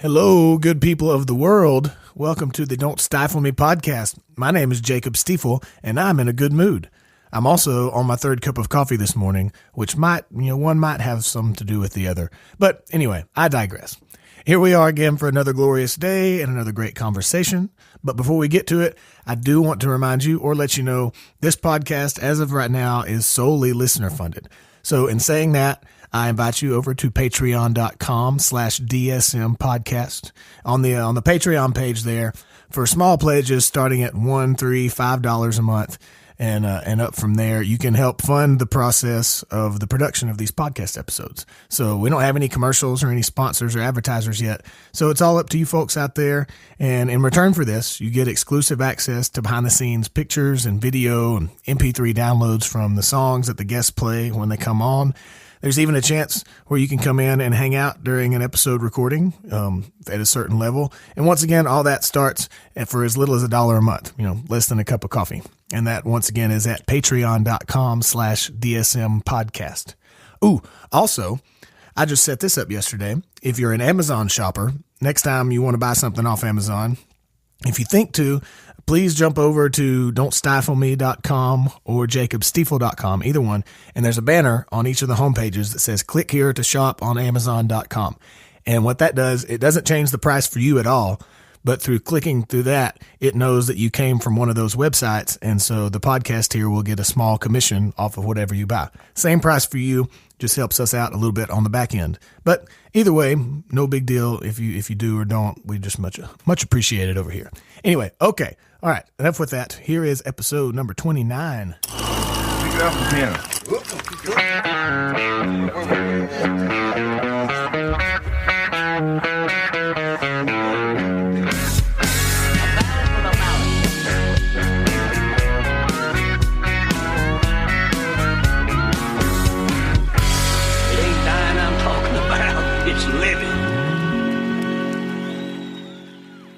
Hello, good people of the world. Welcome to the Don't Stifle Me podcast. My name is Jacob Stiefel, and I'm in a good mood. I'm also on my third cup of coffee this morning, which one might have some to do with the other. But anyway, I digress. Here we are again for another glorious day and another great conversation. But before we get to it, I do want to remind you or let you know this podcast, as of right now, is solely listener funded. So in saying that, I invite you over to patreon.com/DSM podcast. On the Patreon page there, for small pledges starting at $1, $3, $5 a month and up from there, you can help fund the process of the production of these podcast episodes. So we don't have any commercials or any sponsors or advertisers yet. So it's all up to you folks out there. And in return for this, you get exclusive access to behind the scenes pictures and video and MP3 downloads from the songs that the guests play when they come on. There's even a chance where you can come in and hang out during an episode recording at a certain level. And once again, all that starts for as little as $1 a month, less than a cup of coffee. And that, once again, is at patreon.com/DSM podcast. Ooh, also, I just set this up yesterday. If you're an Amazon shopper, next time you want to buy something off Amazon, if you think to, please jump over to don'tstifleme.com or jacobstiefel.com, either one. And there's a banner on each of the homepages that says, click here to shop on amazon.com. And what that does, it doesn't change the price for you at all. But through clicking through that, it knows that you came from one of those websites. And so the podcast here will get a small commission off of whatever you buy. Same price for you, just helps us out a little bit on the back end. But either way, no big deal if you do or don't. We just much appreciate it over here. Anyway, okay. All right, enough with that. Here is episode number 29. Pick it up from piano. It ain't dying I'm talking about, it's living.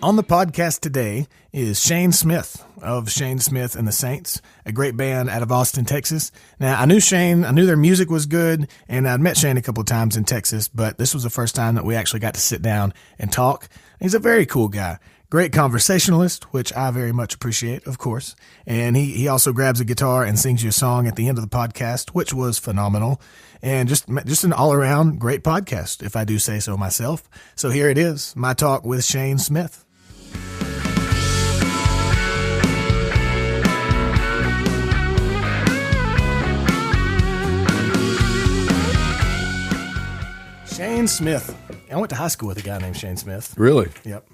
On the podcast today is Shane Smith of Shane Smith and the Saints, a great band out of Austin, Texas. Now, I knew Shane, I knew their music was good, and I'd met Shane a couple of times in Texas, but this was the first time that we actually got to sit down and talk. He's a very cool guy. Great conversationalist, which I very much appreciate, of course. And he also grabs a guitar and sings you a song at the end of the podcast, which was phenomenal. And just an all-around great podcast, if I do say so myself. So here it is, my talk with Shane Smith. Shane Smith. I went to high school with a guy named Shane Smith. Really? Yep.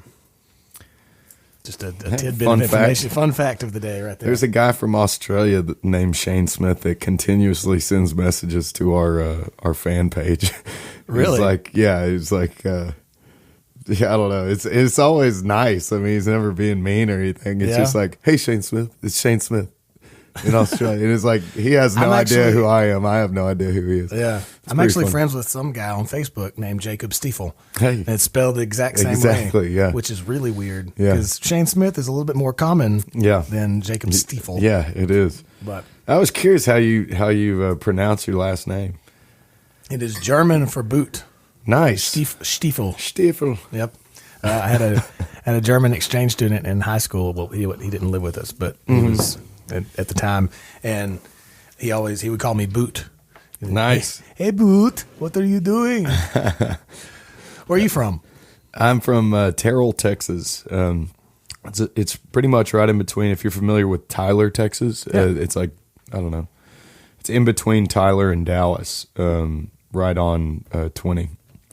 Just a tidbit of information. Fun fact of the day right there. There's a guy from Australia named Shane Smith that continuously sends messages to our fan page. Really? I don't know. It's always nice. I mean, he's never being mean or anything. It's just like, hey, Shane Smith. It's Shane Smith in Australia. And it's like, he has no idea who I am. I have no idea who he is. Yeah. I'm actually friends with some guy on Facebook named Jacob Stifle. Hey. And it's spelled the exact same way. Exactly, yeah. Which is really weird. Yeah. Because Shane Smith is a little bit more common than Jacob Stifle. Yeah, it is. But I was curious how you pronounce your last name. it is German for boot. Nice. Stiefel. Stiefel. Yep. I had a German exchange student in high school. Well, he didn't live with us, but he was at the time, and he would call me Boot. Nice. Hey, Boot, what are you doing? Where are you from? I'm from Terrell, Texas. It's pretty much right in between. If you're familiar with Tyler, Texas, it's like, I don't know. It's in between Tyler and Dallas, right on 20.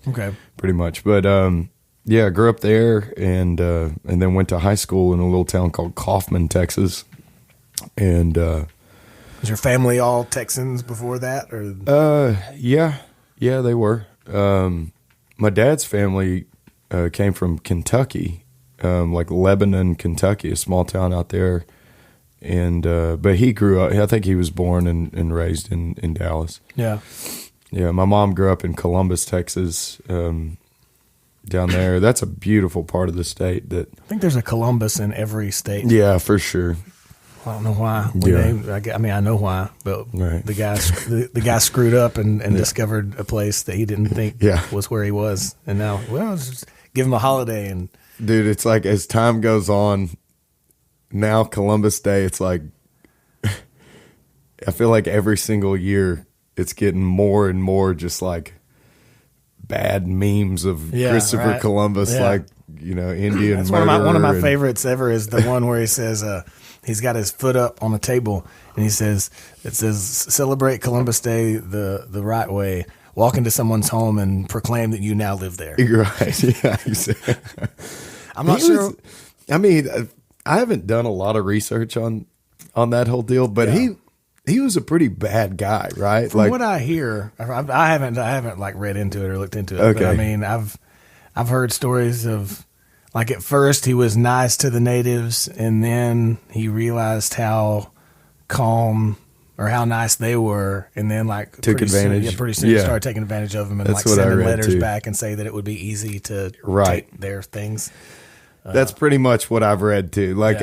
Okay. Pretty much. But I grew up there and then went to high school in a little town called Kaufman, Texas. And was your family all Texans before that, or? Yeah, they were. My dad's family came from Kentucky, like Lebanon, Kentucky, a small town out there. And but he grew up. I think he was born and raised in Dallas. Yeah. Yeah, my mom grew up in Columbus, Texas. Down there, that's a beautiful part of the state. I think there's a Columbus in every state. Yeah, for sure. I don't know why. I know why, but right. the guy screwed up and discovered a place that he didn't think was where he was, and now give them a holiday. And dude, it's like as time goes on, now Columbus Day, it's like I feel like every single year it's getting more and more just like bad memes of Christopher Columbus, like, you know, Indian that's murderer. One of my favorites ever is the one where he says he's got his foot up on the table and it says celebrate Columbus Day the right way. Walk into someone's home and proclaim that you now live there. You're right. Yeah, exactly. I'm not sure. I mean, I haven't done a lot of research on that whole deal, but he was a pretty bad guy, right? From what I hear, I haven't like read into it or looked into it. Okay. But I mean, I've heard stories of like at first he was nice to the natives, and then he realized how calm or how nice they were, and then like took advantage. Pretty soon he started taking advantage of them and That's like sending letters too. back and say that it would be easy to take their things. That's pretty much what I've read too. Like,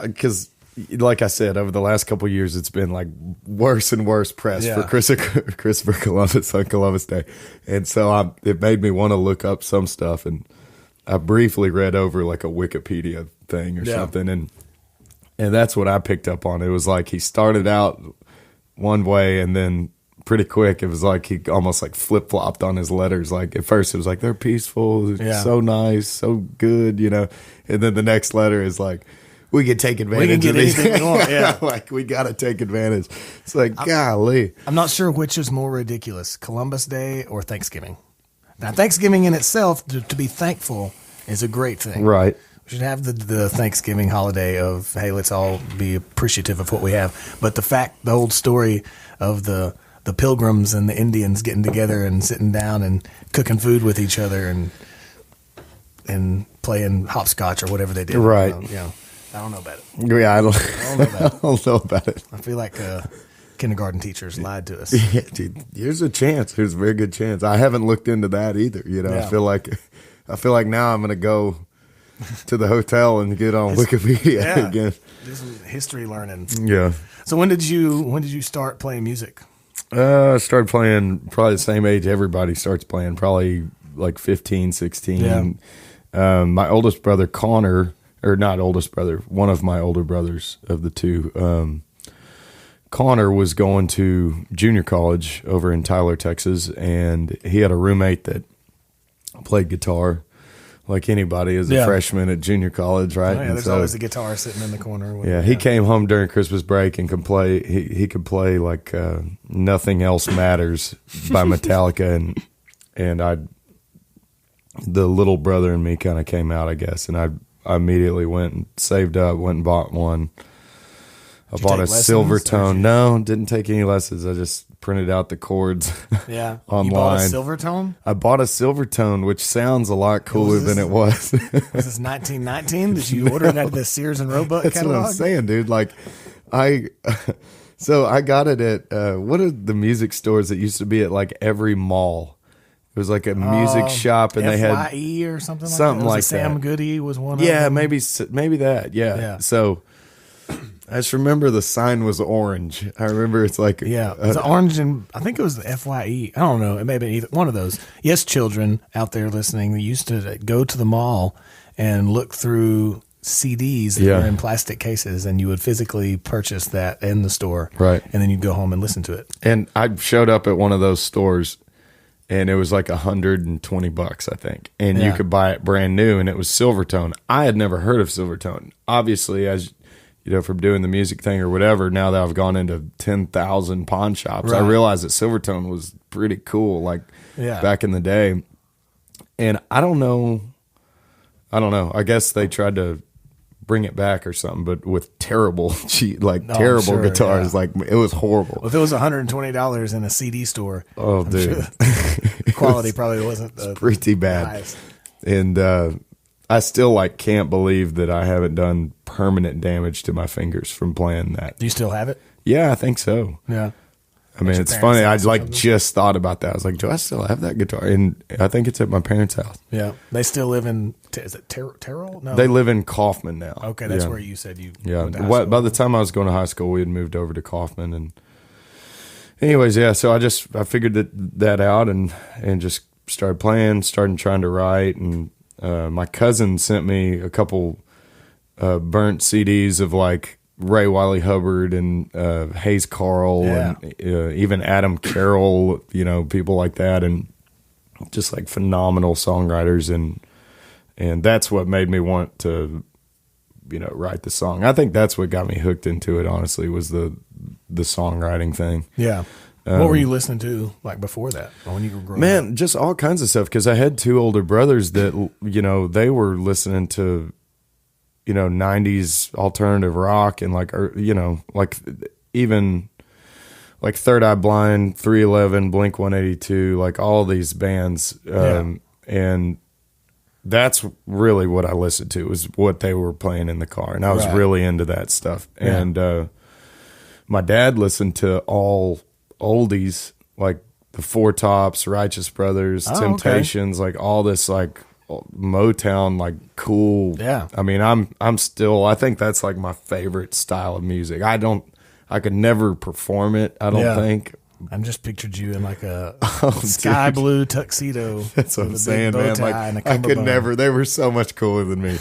because like I said, over the last couple of years, it's been like worse and worse press for Christopher Columbus on Columbus Day, and so it made me want to look up some stuff, and I briefly read over like a Wikipedia thing or something, and that's what I picked up on. It was like he started out one way, and then pretty quick it was like he almost like flip flopped on his letters. Like at first it was like they're peaceful, so nice, so good, you know, and then the next letter is like, we can take advantage of these. We want, like we got to take advantage. It's like, golly. I'm not sure which is more ridiculous, Columbus Day or Thanksgiving. Now, Thanksgiving in itself, to be thankful, is a great thing. Right. We should have the Thanksgiving holiday of, hey, let's all be appreciative of what we have. But the old story of the Pilgrims and the Indians getting together and sitting down and cooking food with each other and playing hopscotch or whatever they did. Right. I don't know about it. Yeah, I don't know about it. I don't know about it. I feel like kindergarten teachers lied to us. Yeah, dude, there's a chance. There's a very good chance. I haven't looked into that either. You know, I feel like now I'm going to go to the hotel and get on Wikipedia again. Do some history learning. Yeah. So when did you start playing music? I started playing probably the same age everybody starts playing, probably like 15, 16. Yeah. My oldest brother, Connor, or not oldest brother, one of my older brothers of the two, Connor was going to junior college over in Tyler, Texas, and he had a roommate that played guitar like anybody as a freshman at junior college, right? Oh, yeah, there's always a guitar sitting in the corner. He came home during Christmas break and could play. He could play like "Nothing Else Matters" by Metallica, and the little brother in me kind of came out, I guess, and I immediately went and saved up, went and bought one. I bought a Silvertone. No, didn't take any lessons. I just printed out the chords online. You bought a Silvertone? I bought a Silvertone, which sounds a lot cooler than it was. Was this 1919? Did you order it out of the Sears and Roebuck catalog? That's what I'm saying, dude. Like, so I got it at, what are the music stores that used to be at like every mall? It was like a music shop, and they had FYE or something like that. Sam Goody was one of them. Yeah, maybe that. Yeah. So I just remember the sign was orange. I remember it's like it's orange, and I think it was the FYE. I don't know. It may have been either one of those. Yes, children out there listening, they used to go to the mall and look through CDs that were in plastic cases, and you would physically purchase that in the store, right? And then you'd go home and listen to it. And I showed up at one of those stores, and it was like $120, I think, and you could buy it brand new, and it was Silvertone. I had never heard of Silvertone. Obviously, as you know, from doing the music thing or whatever, now that I've gone into 10,000 pawn shops, I realized that Silvertone was pretty cool, like back in the day. And I don't know. I guess they tried to bring it back or something, but with terrible terrible guitars. Like, it was horrible. Well, if it was $120 in a CD store, dude, the quality probably wasn't pretty bad. Highest. And I still can't believe that I haven't done permanent damage to my fingers from playing that. Do you still have it? Yeah, I think so. Yeah. I mean, it's funny. I just thought about that. I was like, do I still have that guitar? And I think it's at my parents' house. Yeah. They still live in, is it Terrell? No. They live in Kaufman now. Okay, that's where you said you went to high school. By the time I was going to high school, we had moved over to Kaufman. And anyways, so I figured that out and just started trying to write. And My cousin sent me a couple burnt CDs of like Ray Wiley Hubbard and Hayes Carl and even Adam Carroll, you know, people like that, and just like phenomenal songwriters, and that's what made me want to, you know, write the song. I think that's what got me hooked into it, honestly, was the songwriting thing. Yeah. What were you listening to like before that, when you were growing up? Man, just all kinds of stuff, because I had two older brothers that, you know, they were listening to, you know, 90s alternative rock and like, you know, like even like Third Eye Blind, 311, Blink 182, like all these bands. And that's really what I listened to, was what they were playing in the car. And I was really into that stuff. Yeah. And my dad listened to all oldies, like the Four Tops, Righteous Brothers, Temptations, like all this like Motown, like cool. Yeah. I mean, I'm still, I think that's like my favorite style of music. I could never perform it, I don't think. I'm just pictured you in like a sky blue tuxedo. That's what I'm saying, man. Like, I could never. They were so much cooler than me.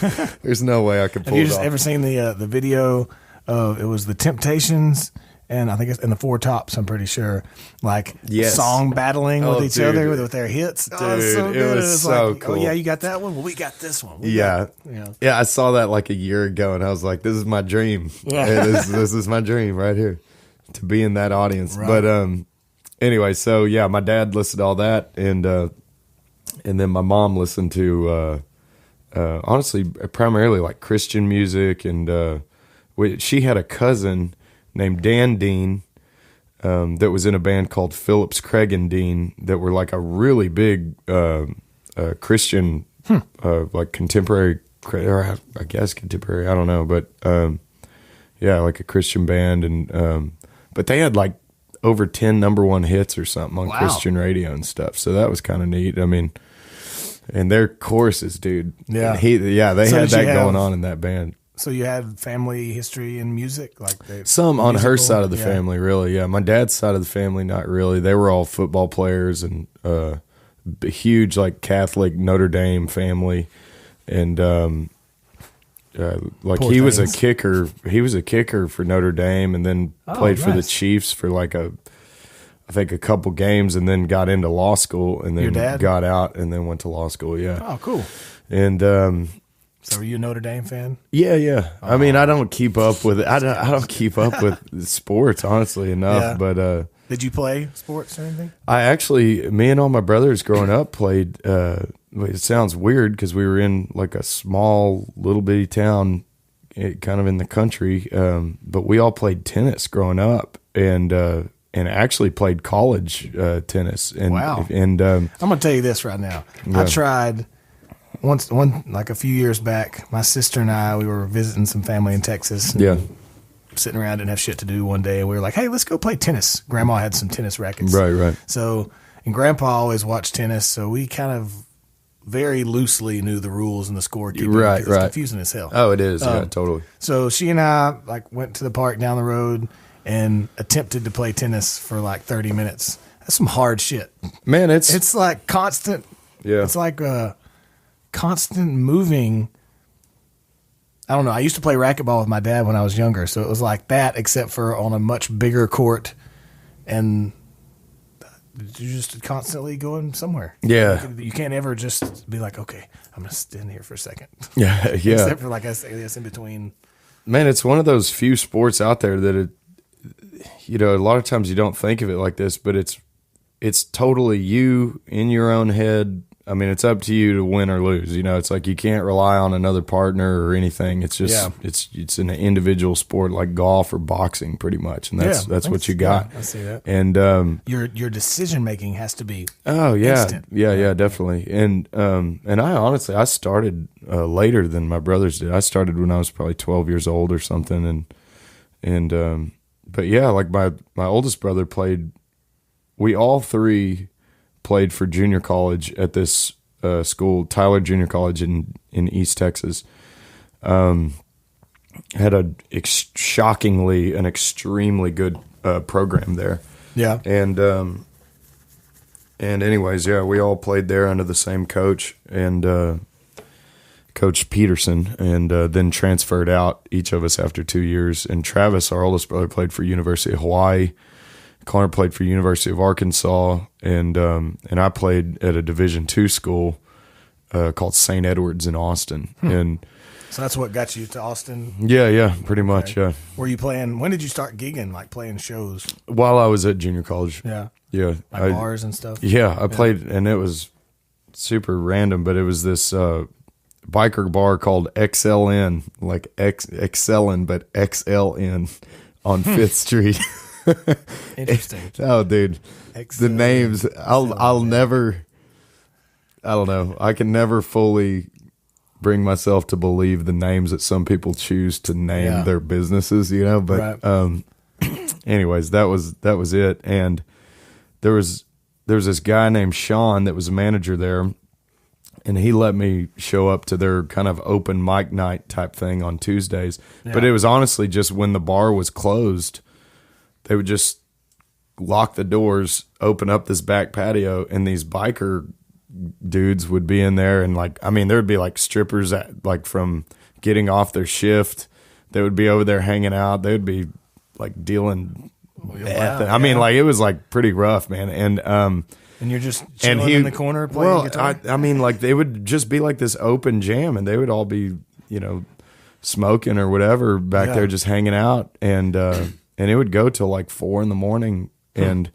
There's no way I could pull it off. Have you just ever seen the video of, it was the Temptations and I think it's in the Four Tops, I'm pretty sure, like song battling with each other with their hits. Dude, so good. It was so like, cool. Oh yeah, you got that one? Well, we got this one. Yeah, I saw that like a year ago, and I was like, this is my dream. Yeah. This is my dream right here, to be in that audience. Right. But anyway, so yeah, my dad listened to all that, and then my mom listened to honestly primarily like Christian music, and she had a cousin named Dan Dean that was in a band called Phillips, Craig and Dean, that were like a really big Christian like contemporary, or I guess contemporary, I don't know, but yeah, like a Christian band, and but they had like over 10 number one hits or something on Christian radio and stuff, so that was kind of neat. I mean, and their choruses, dude. Yeah, they had that going on in that band. So you had family history in music, like some on her side of the family, really. Yeah, my dad's side of the family, not really. They were all football players, and huge like Catholic Notre Dame family, and like he was a kicker. He was a kicker for Notre Dame, and then played for the Chiefs for like I think a couple games, and then got into law school, and then got out, and then went to law school. Yeah. Oh, cool. And so, are you a Notre Dame fan? Yeah. I mean, I don't keep up with it. I don't keep up with sports, honestly enough. Yeah. But did you play sports or anything? Me and all my brothers growing up played. It sounds weird because we were in like a small little bitty town, kind of in the country. But we all played tennis growing up, and actually played college tennis. And, wow! And I'm gonna tell you this right now. Yeah. I tried. Like a few years back, my sister and I, we were visiting some family in Texas. Yeah. Sitting around, didn't have shit to do one day, and we were like, hey, let's go play tennis. Grandma had some tennis rackets. Right. So, and Grandpa always watched tennis, so we kind of very loosely knew the rules and the scorekeeping. Right. It's confusing as hell. Oh, it is. Yeah, totally. So she and I like went to the park down the road and attempted to play tennis for like 30 minutes. That's some hard shit. Man, it's like constant. Yeah. It's like constant moving. I don't know. I used to play racquetball with my dad when I was younger, so it was like that, except for on a much bigger court, and you're just constantly going somewhere. Yeah, like, you can't ever just be like, okay, I'm gonna stand here for a second. Yeah. Except for like I say, in between. Man, it's one of those few sports out there that a lot of times you don't think of it like this, but it's totally you in your own head. I mean, it's up to you to win or lose. It's like you can't rely on another partner or anything. It's just it's an individual sport like golf or boxing, pretty much, and that's what you got. I see that. And your decision making has to be instant. Yeah, definitely. And I honestly I started later than my brothers did. I started when I was probably 12 years old or something, and but yeah, like my oldest brother played. We all three played for junior college at this school, Tyler Junior College in East Texas. Had an extremely good program there. Yeah. And anyways, yeah, we all played there under the same coach, and Coach Peterson, and then transferred out, each of us after 2 years. And Travis, our oldest brother, played for University of Hawaii. Connor played for University of Arkansas, and I played at a Division II school called St. Edward's in Austin. And so that's what got you to Austin? Yeah, pretty much, yeah. Were you playing, when did you start gigging, like playing shows? While I was at junior college. Yeah. Yeah. Like bars and stuff? Yeah, I played, and it was super random, but it was this biker bar called XLN, like Excellin, but XLN on 5th Street. Interesting. Oh, dude. The names, I'll never, I don't know. I can never fully bring myself to believe the names that some people choose to name their businesses, you know, but anyways, that was it. And there was this guy named Sean that was a manager there, and he let me show up to their kind of open mic night type thing on Tuesdays. Yeah. But it was honestly just when the bar was closed, they would just lock the doors, open up this back patio, and these biker dudes would be in there. And like, I mean, there would be like strippers like from getting off their shift. They would be over there hanging out. They would be like dealing meth. I mean, like, it was like pretty rough, man. And you're just chilling in the corner playing guitar? I mean, like, they would just be like this open jam, and they would all be, you know, smoking or whatever back there, just hanging out. And it would go till like 4 a.m, and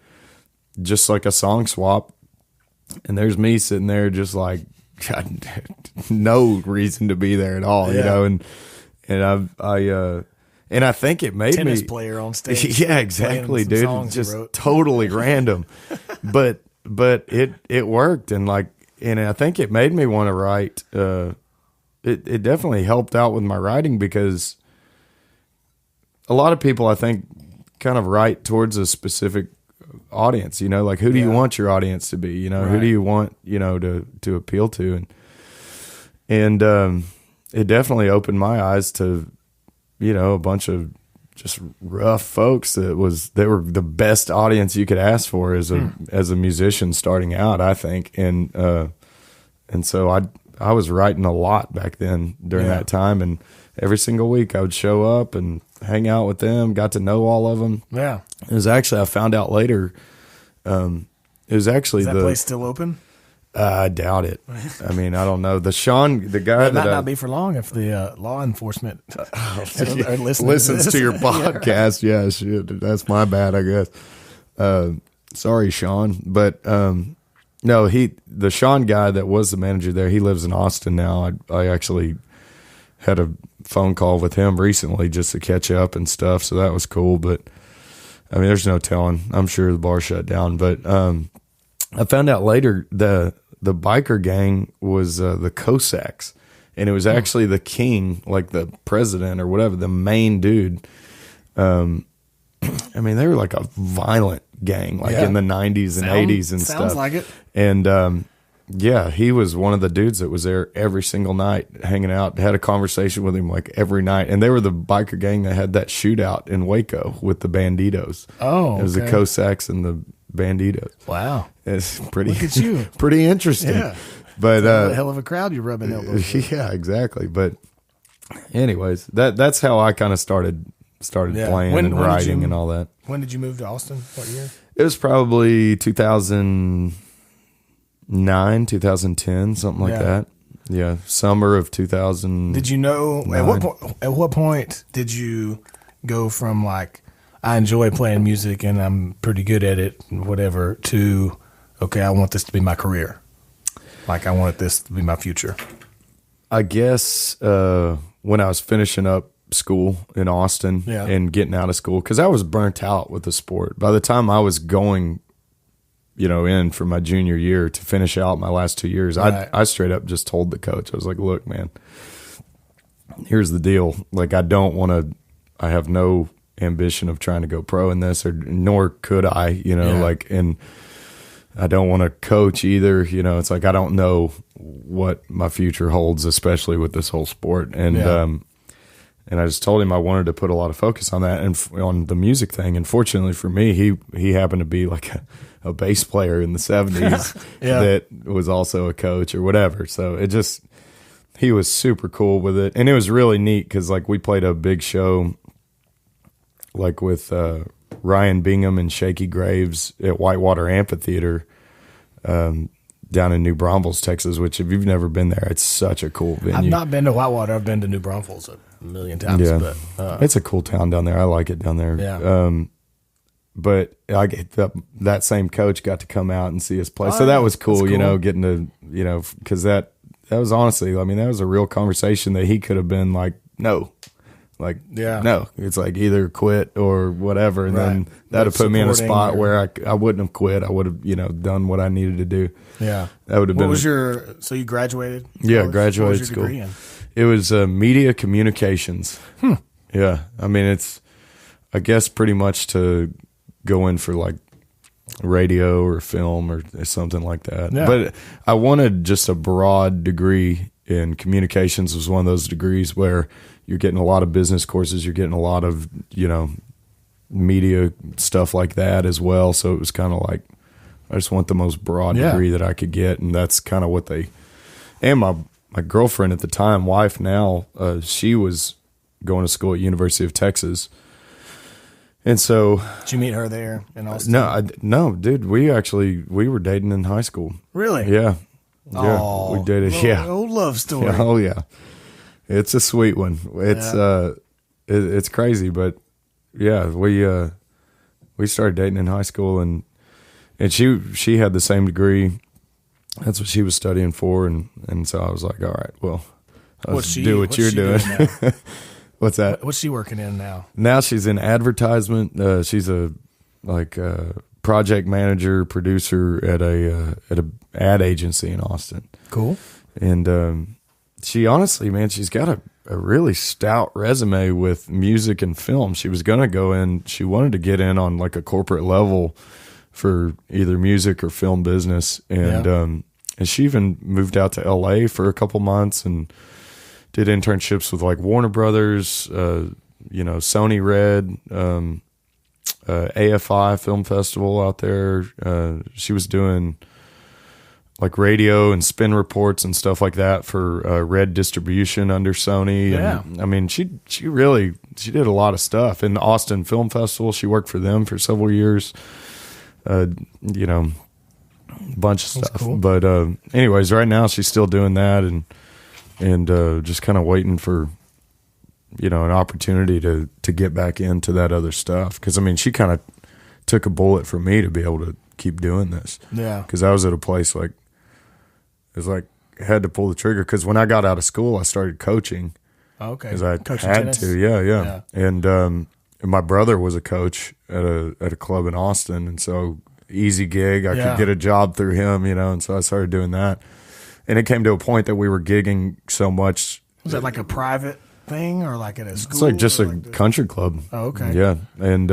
just like a song swap. And there's me sitting there just like, God, no reason to be there at all, you know? And I think it made tennis me player on stage. Yeah, exactly, dude. Just totally random. But it worked, and I think it made me want to write. It definitely helped out with my writing, because a lot of people, I think, kind of write towards a specific audience, you know, like, who do you want your audience to be, you know, who do you want, you know, to appeal to, and it definitely opened my eyes to, you know, a bunch of just rough folks they were the best audience you could ask for as a musician starting out, I think. And so I was writing a lot back then during that time, and every single week I would show up and hang out with them, got to know all of them. Yeah. It was actually, I found out later, it was actually Is that place still open? I doubt it. I mean, I don't know. The guy that might not be for long if the law enforcement listens to your podcast. Yeah, shit. That's my bad, I guess. Sorry, Sean. But no, the Sean guy that was the manager there, he lives in Austin now. I actually had a phone call with him recently just to catch up and stuff, so that was cool. But I mean, there's no telling. I'm sure the bar shut down. But I found out later the biker gang was the Cossacks, and it was actually the king, like the president or whatever, the main dude. I mean, they were like a violent gang, like in the 90s and 80s and stuff. Sounds like it. And yeah, he was one of the dudes that was there every single night hanging out. Had a conversation with him like every night. And they were the biker gang that had that shootout in Waco with the Banditos. Oh, it was the Cossacks and the Banditos. Wow. It's pretty, look at you. Pretty interesting. Yeah. But a hell of a crowd you're rubbing elbows with. Yeah, exactly. But anyways, that's how I kind of started playing and writing and all that. When did you move to Austin? What year? It was probably 2009, 2010, something like that. Yeah, summer of 2000. Did you know at what point did you go from like, I enjoy playing music and I'm pretty good at it and whatever, to, okay, I want this to be my career. Like, I want this to be my future. I guess when I was finishing up school in Austin and getting out of school, because I was burnt out with the sport. By the time I was going, you know, in for my junior year to finish out my last 2 years, I straight up just told the coach, I was like, look, man, here's the deal. Like, I have no ambition of trying to go pro in this, nor could I, you know, like, and I don't want to coach either. You know, it's like, I don't know what my future holds, especially with this whole sport. And I just told him I wanted to put a lot of focus on that and on the music thing. And fortunately for me, he happened to be like a bass player in the 70s that was also a coach or whatever. So it just, he was super cool with it. And it was really neat because, like, we played a big show, like, with Ryan Bingham and Shaky Graves at Whitewater Amphitheater down in New Braunfels, Texas, which if you've never been there, it's such a cool venue. I've not been to Whitewater. I've been to New Braunfels a million times. Yeah. But, it's a cool town down there. I like it down there. Yeah. But I get that same coach got to come out and see us play. So that was cool, you know, getting to, you know, because that was honestly, I mean, that was a real conversation that he could have been like, no. Like, no, it's like either quit or whatever. And then that would put me in a spot where I wouldn't have quit. I would have, you know, done what I needed to do. Yeah. That would have been. What was so you graduated? Yeah, graduated school. Degree in? It was media communications. Yeah. I mean, it's, I guess, pretty much to go in for like radio or film or something like that. Yeah. But I wanted just a broad degree in communications. Was one of those degrees where you're getting a lot of business courses, you're getting a lot of, you know, media stuff like that as well. So it was kind of like, I just want the most broad degree that I could get. And that's kind of what and my girlfriend at the time, wife now, she was going to school at University of Texas. And so. Did you meet her there in Austin? No, dude, we were dating in high school. Really? Yeah. Yeah. We dated. Old love story. Yeah, oh yeah. It's a sweet one. It's it's crazy, but yeah, we started dating in high school, and she had the same degree. That's what she was studying for, and so I was like, all right, well, let's do what you're doing. What's that? What's she working in now? Now she's in advertisement. She's a project manager, producer at a ad agency in Austin. Cool. And she honestly, man, she's got a really stout resume with music and film. She was going to go in, she wanted to get in on like a corporate level for either music or film business. And she even moved out to LA for a couple months and did internships with like Warner Brothers, you know, Sony Red, AFI Film Festival out there. She was doing like radio and spin reports and stuff like that for Red Distribution under Sony. Yeah. And, I mean, she did a lot of stuff. In the Austin Film Festival, she worked for them for several years. You know, a bunch of stuff. Cool. But anyways, right now she's still doing that and just kind of waiting for, you know, an opportunity to get back into that other stuff. Because, I mean, she kind of took a bullet for me to be able to keep doing this. Yeah. Because I was at a place like, it's like I had to pull the trigger because when I got out of school, I started coaching. Okay. Because I Coaching had tennis? to, yeah. And my brother was a coach at a club in Austin, and so easy gig. I could get a job through him, you know, and so I started doing that. And it came to a point that we were gigging so much. Was that like a private thing or like at a school? It's like just a country club. Oh, okay. Yeah, and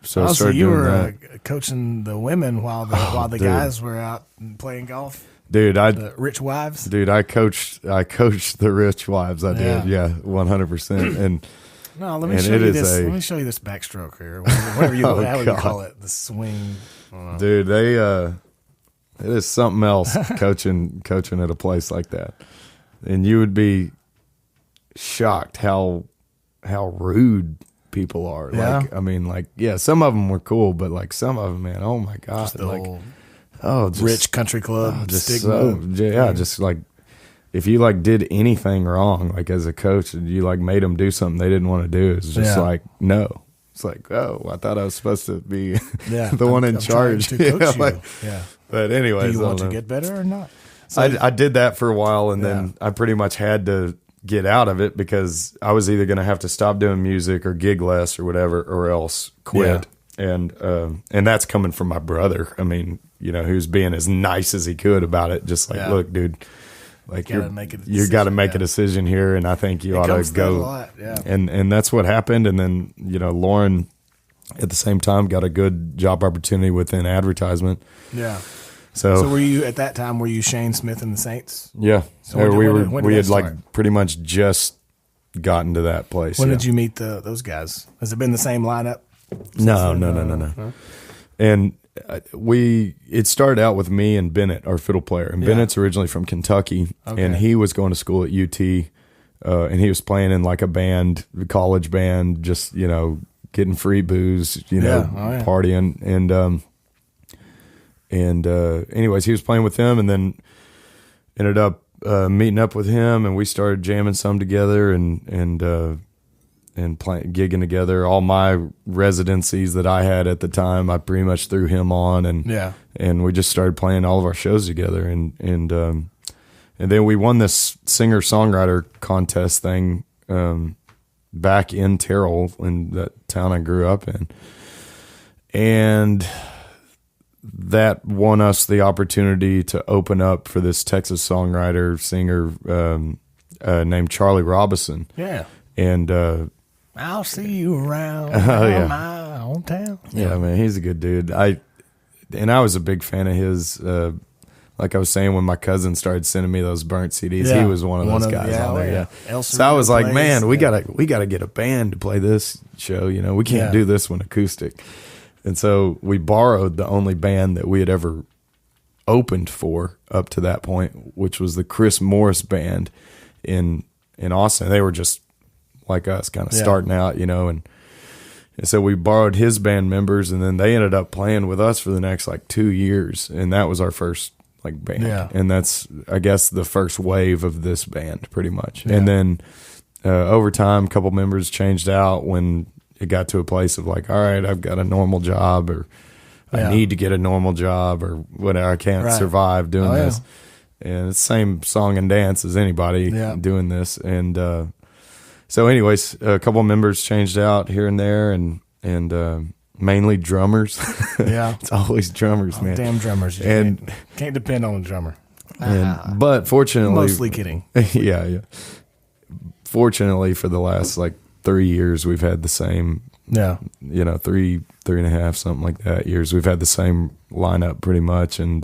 so I started doing that. Coaching the women while the guys were out playing golf. Dude, the rich wives. Dude, I coached the rich wives. I did, 100%. And no, let me show you this. Let me show you this backstroke here. Whatever you you call it, the swing. Dude, it is something else coaching at a place like that, and you would be shocked how rude people are. Yeah. Like, I mean, like, yeah, some of them were cool, but like some of them, man, oh my god, just the like, just rich country club, just stigma. Just like if you like did anything wrong, like as a coach, and you like made them do something they didn't want to do, it's just like no. It's like, oh, I thought I was supposed to be the one in charge. To coach you. But anyways, do you want to get better or not? So, I did that for a while, and then I pretty much had to get out of it because I was either going to have to stop doing music or gig less or whatever, or else quit. And that's coming from my brother. I mean, you know, who's being as nice as he could about it. Just like, look, dude, like you got to make a decision here, and I think you ought to go. And that's what happened. And then, you know, Lauren at the same time got a good job opportunity within advertisement. Yeah. So were you at that time? Were you Shane Smith and the Saints? Yeah. So we had like pretty much just gotten to that place. When did you meet those guys? Has it been the same lineup? No. And it started out with me and Bennett, our fiddle player, and Bennett's originally from Kentucky, and he was going to school at UT, and he was playing in like a band, college band, just getting free booze, partying, and anyways, he was playing with them, and then ended up meeting up with him, and we started jamming some together, and gigging together. All my residencies that I had at the time, I pretty much threw him on, and we just started playing all of our shows together, and then we won this singer-songwriter contest thing back in Terrell, in that town I grew up in, and that won us the opportunity to open up for this Texas songwriter singer named Charlie Robinson. Yeah, and I'll see you around my hometown. Yeah, man, he's a good dude. I was a big fan of his. Like I was saying, when my cousin started sending me those burnt CDs, he was one of those guys on there. Yeah. So I was like, man, we gotta get a band to play this show. We can't do this one acoustic. And so we borrowed the only band that we had ever opened for up to that point, which was the Chris Morris Band in Austin. They were just like us, kind of starting out, and so we borrowed his band members, and then they ended up playing with us for the next 2 years, and that was our first band. And that's, I guess, the first wave of this band, pretty much. And then over time, a couple members changed out when it got to a place of all right, I've got a normal job, or I need to get a normal job, or whatever. I can't survive doing this. And it's the same song and dance as anybody doing this. And so anyways, a couple members changed out here and there, and mainly drummers. It's always drummers, man. Damn drummers. And can't depend on a drummer. But fortunately, mostly kidding. Yeah. Fortunately, for the last 3 years, we've had the same, 3.5, something like that years. We've had the same lineup pretty much. And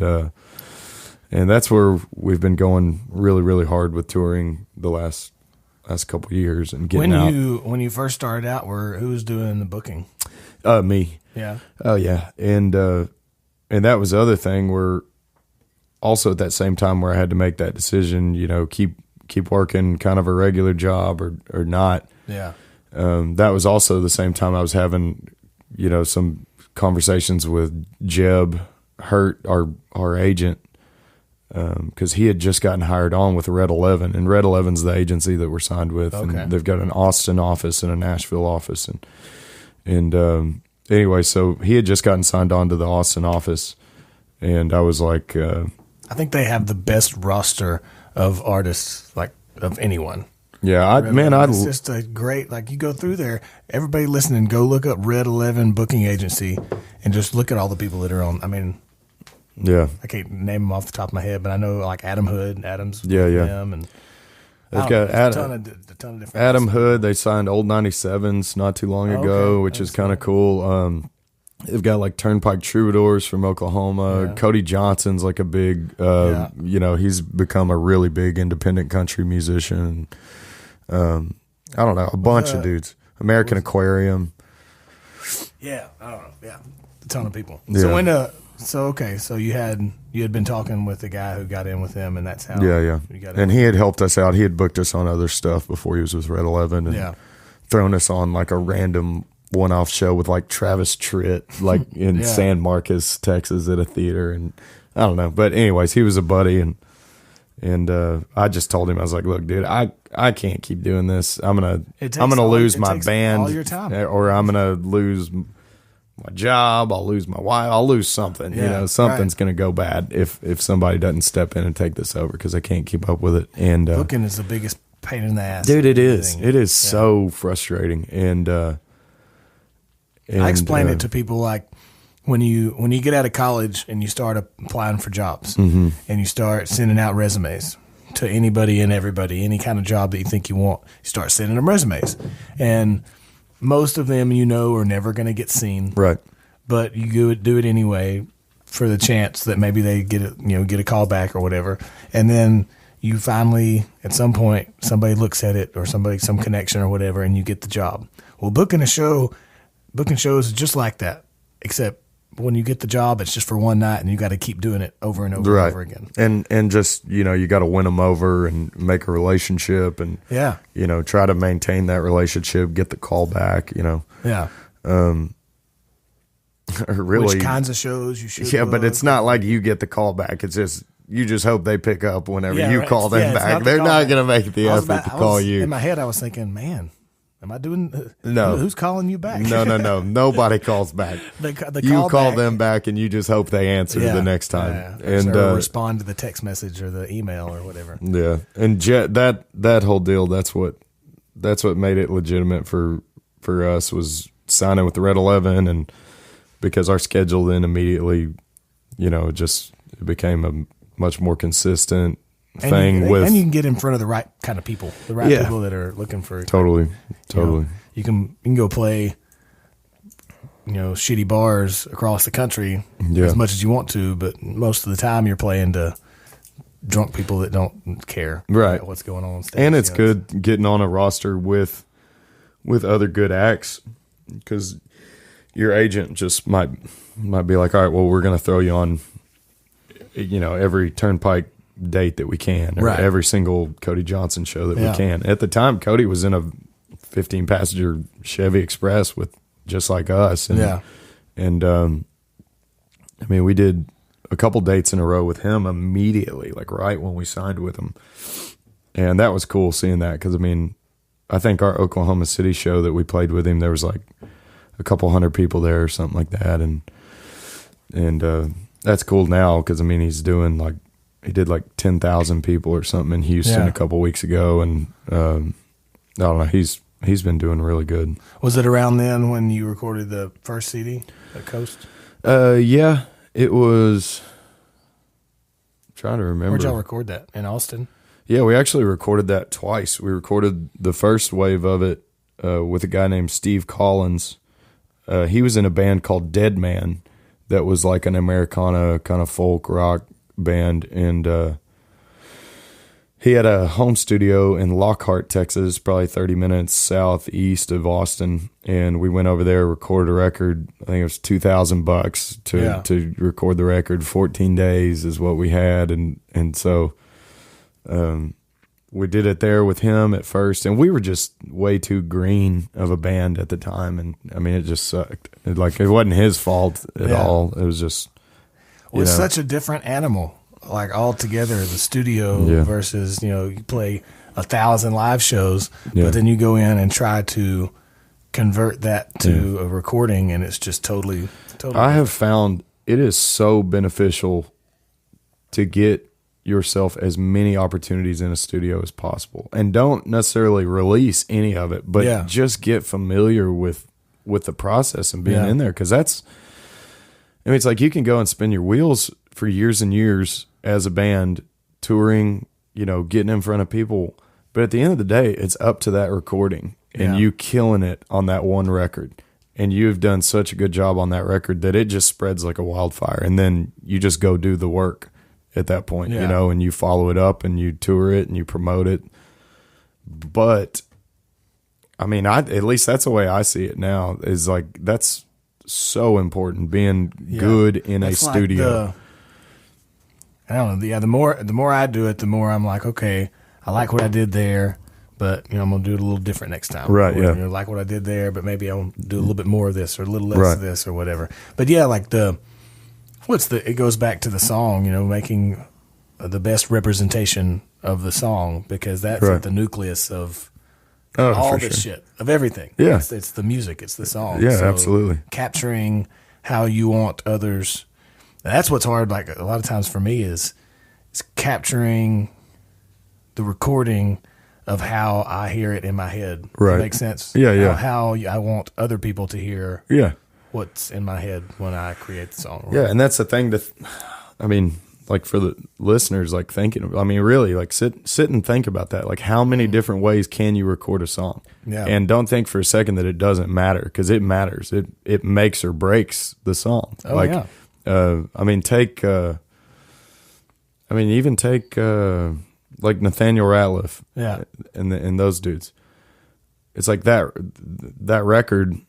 that's where we've been going really, really hard with touring the last couple of years and getting out. When you first started out, who was doing the booking? Me. Yeah. Oh yeah. And that was the other thing, where also at that same time where I had to make that decision, keep working kind of a regular job or not. Yeah. That was also the same time I was having, some conversations with Jeb Hurt, our agent, because he had just gotten hired on with Red 11, and Red 11's the agency that we're signed with, and they've got an Austin office and a Nashville office, and anyway, so he had just gotten signed on to the Austin office, and I was like, I think they have the best roster of artists, of anyone. Yeah, it's just a great, you go through there, everybody listening, go look up Red 11 booking agency and just look at all the people that are on. I mean, I can't name them off the top of my head, but I know Adam Hood, Adam's them, and they've got a ton of different Adam artists. Hood. They signed Old 97s not too long ago, which is kind of cool. They've got Turnpike Troubadours from Oklahoma. Cody Johnson's a big, he's become a really big independent country musician. I don't know, a bunch of dudes. American Aquarium. Yeah, I don't know. Yeah, a ton of people. Yeah. So you had been talking with the guy who got in with him, and that's how. Yeah. You got in. And he had helped us out. He had booked us on other stuff before he was with Red 11, and thrown us on a random one-off show with Travis Tritt, in San Marcos, Texas, at a theater, and I don't know. But anyways, he was a buddy, and I just told him, I was like, look, dude, I can't keep doing this. I'm gonna lose my band, all your time, or I'm gonna lose my job. I'll lose my wife. I'll lose something. Something's gonna go bad if somebody doesn't step in and take this over, because I can't keep up with it. And booking is the biggest pain in the ass, dude. It is. It is so frustrating. And I explain it to people when you get out of college and you start applying for jobs, and you start sending out resumes to anybody and everybody, any kind of job that you think you want, you start sending them resumes, and most of them are never going to get seen, right? But you do it anyway for the chance that maybe they get a call back or whatever, and then you finally at some point somebody looks at it, or some connection or whatever, and you get the job. Well, booking shows is just like that, except when you get the job, it's just for one night, and you got to keep doing it over and over and over again. And just, you got to win them over and make a relationship, and try to maintain that relationship, get the call back, Yeah. Really, which kinds of shows you should. Yeah, but it's not like you get the call back. It's just you just hope they pick up whenever you call them back. They're not going to make the effort to call you. In my head, I was thinking, man, am I doing? No. Who's calling you back? No. Nobody calls back. You call them back, and you just hope they answer the next time, and respond to the text message or the email or whatever. Yeah, and that whole deal. That's what made it legitimate for us, was signing with the Red 11, and because our schedule then immediately, it became a much more consistent thing. And you can get in front of the right kind of people, the right people that are looking for totally. You can go play, shitty bars across the country as much as you want to, but most of the time you're playing to drunk people that don't care about what's going on stage. And it's good getting on a roster with other good acts, because your agent just might be like, all right, well, we're going to throw you on, every Turnpike date that we can, or every single Cody Johnson show that we can. At the time, Cody was in a 15-passenger Chevy Express with just like us. And we did a couple dates in a row with him immediately, like right when we signed with him. And that was cool seeing that, because, I think our Oklahoma City show that we played with him, there was like a couple hundred people there or something like that. And that's cool now, because, he's doing he did like 10,000 people or something in Houston a couple weeks ago. And I don't know, he's been doing really good. Was it around then when you recorded the first CD at Coast? Yeah, it was. I'm trying to remember. Where'd y'all record that? In Austin? Yeah, we actually recorded that twice. We recorded the first wave of it with a guy named Steve Collins. He was in a band called Dead Man that was like an Americana kind of folk rock band, and he had a home studio in Lockhart, Texas, probably 30 minutes southeast of Austin, and we went over there, recorded a record. I think it was $2,000 to record the record. 14 days is what we had, and so we did it there with him at first, and we were just way too green of a band at the time, and it just sucked. It wasn't his fault at all. It was just it's such a different animal, like altogether. The studio versus you play 1,000 live shows, but then you go in and try to convert that to a recording, and it's just totally. I have found it is so beneficial to get yourself as many opportunities in a studio as possible, and don't necessarily release any of it, but just get familiar with the process and being in there. Cause that's, it's like you can go and spin your wheels for years and years as a band, touring, getting in front of people. But at the end of the day, it's up to that recording and you killing it on that one record. And you've done such a good job on that record that it just spreads like a wildfire. And then you just go do the work at that point, and you follow it up and you tour it and you promote it. But at least that's the way I see it now, is like, that's so important, being good in a studio. I don't know. The more I do it, the more I'm like, okay, I like what I did there, but I'm gonna do it a little different next time. Right. Or, like what I did there, but maybe I'll do a little bit more of this or a little less of this or whatever. But it goes back to the song, making the best representation of the song, because that's at the nucleus of all this shit, of everything. Yeah. It's the music, it's the song. Yeah, absolutely. Capturing how you want others. That's what's hard, like a lot of times for me, is capturing the recording of how I hear it in my head. Right. Does that make sense? Yeah. How I want other people to hear what's in my head when I create the song. Yeah, and that's the thing that, like for the listeners, like thinking, really, like sit and think about that. Like, how many different ways can you record a song? Yeah. And don't think for a second that it doesn't matter, because it matters. It makes or breaks the song. Oh, yeah. Take like Nathaniel Ratliff. Yeah. And those dudes. It's like that record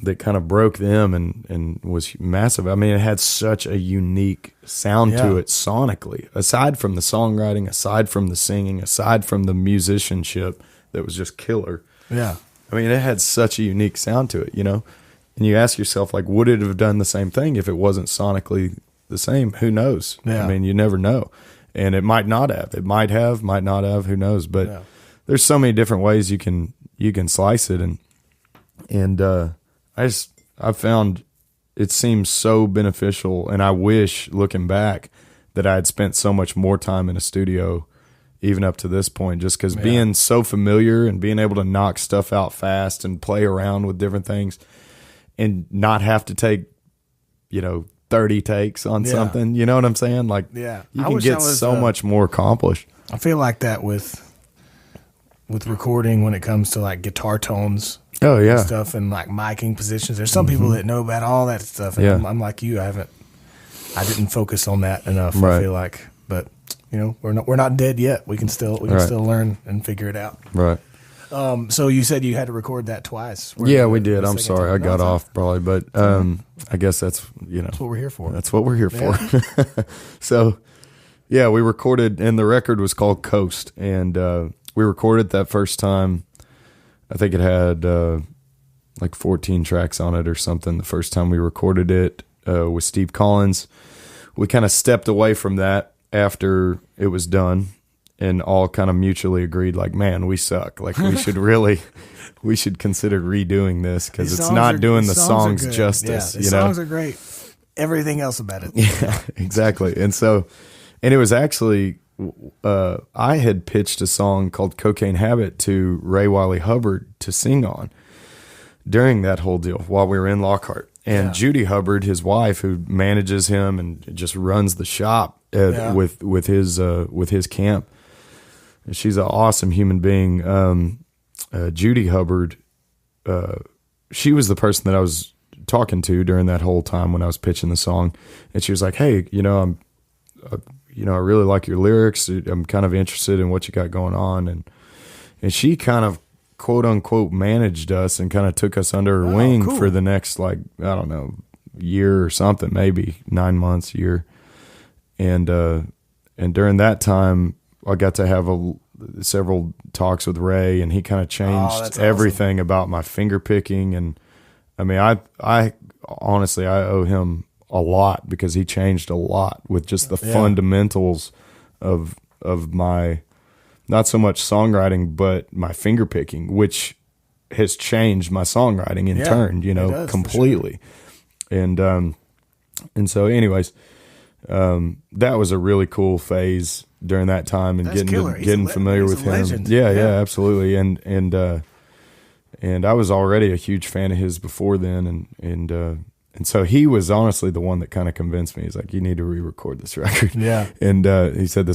that kind of broke them and was massive. I mean, it had such a unique sound to it sonically, aside from the songwriting, aside from the singing, aside from the musicianship that was just killer. Yeah. I mean, it had such a unique sound to it, you know? And you ask yourself, like, would it have done the same thing if it wasn't sonically the same? Who knows? Yeah. I mean, you never know. And it might not have. It might have, might not have, who knows? But there's so many different ways you can slice it. And I found it seems so beneficial, and I wish, looking back, that I had spent so much more time in a studio even up to this point, just because being so familiar and being able to knock stuff out fast and play around with different things and not have to take, 30 takes on something, you know what I'm saying? Like, you can get so much more accomplished. I feel like that with recording when it comes to like guitar tones. Oh yeah, and stuff, and like miking positions. There's some people that know about all that stuff, and I'm like you. I didn't focus on that enough. Right. I feel like, but we're not dead yet. We can still learn and figure it out. Right. So you said you had to record that twice. Yeah, we did. I'm sorry, I got off probably, but I guess that's that's what we're here for. That's what we're here for. So yeah, we recorded, and the record was called Coast, and we recorded that first time. I think it had like 14 tracks on it or something the first time we recorded it with Steve Collins. We kind of stepped away from that after it was done and all kind of mutually agreed, like, man, we suck. Like, we should consider redoing this because it's not doing the songs justice. The songs are great. Everything else about it. Yeah, exactly. And it was actually... I had pitched a song called Cocaine Habit to Ray Wiley Hubbard to sing on during that whole deal while we were in Lockhart. And Judy Hubbard, his wife, who manages him and just runs the shop with his camp, she's an awesome human being. Judy Hubbard, she was the person that I was talking to during that whole time when I was pitching the song. And she was like, hey, I really like your lyrics. I'm kind of interested in what you got going on. And she kind of, quote unquote, managed us and kind of took us under her wing for the next, like, I don't know, year or something, maybe 9 months, year. And during that time, I got to have several talks with Ray, and he kind of changed everything about my finger picking. And I mean, I honestly, I owe him a lot because he changed a lot with just the fundamentals of my, not so much songwriting, but my finger picking, which has changed my songwriting in turn, completely. Sure. And so anyways, that was a really cool phase during that time, and getting familiar with him. Legend. Yeah, absolutely. And I was already a huge fan of his before then. And so he was honestly the one that kind of convinced me. He's like, you need to re-record this record. Yeah. And he said,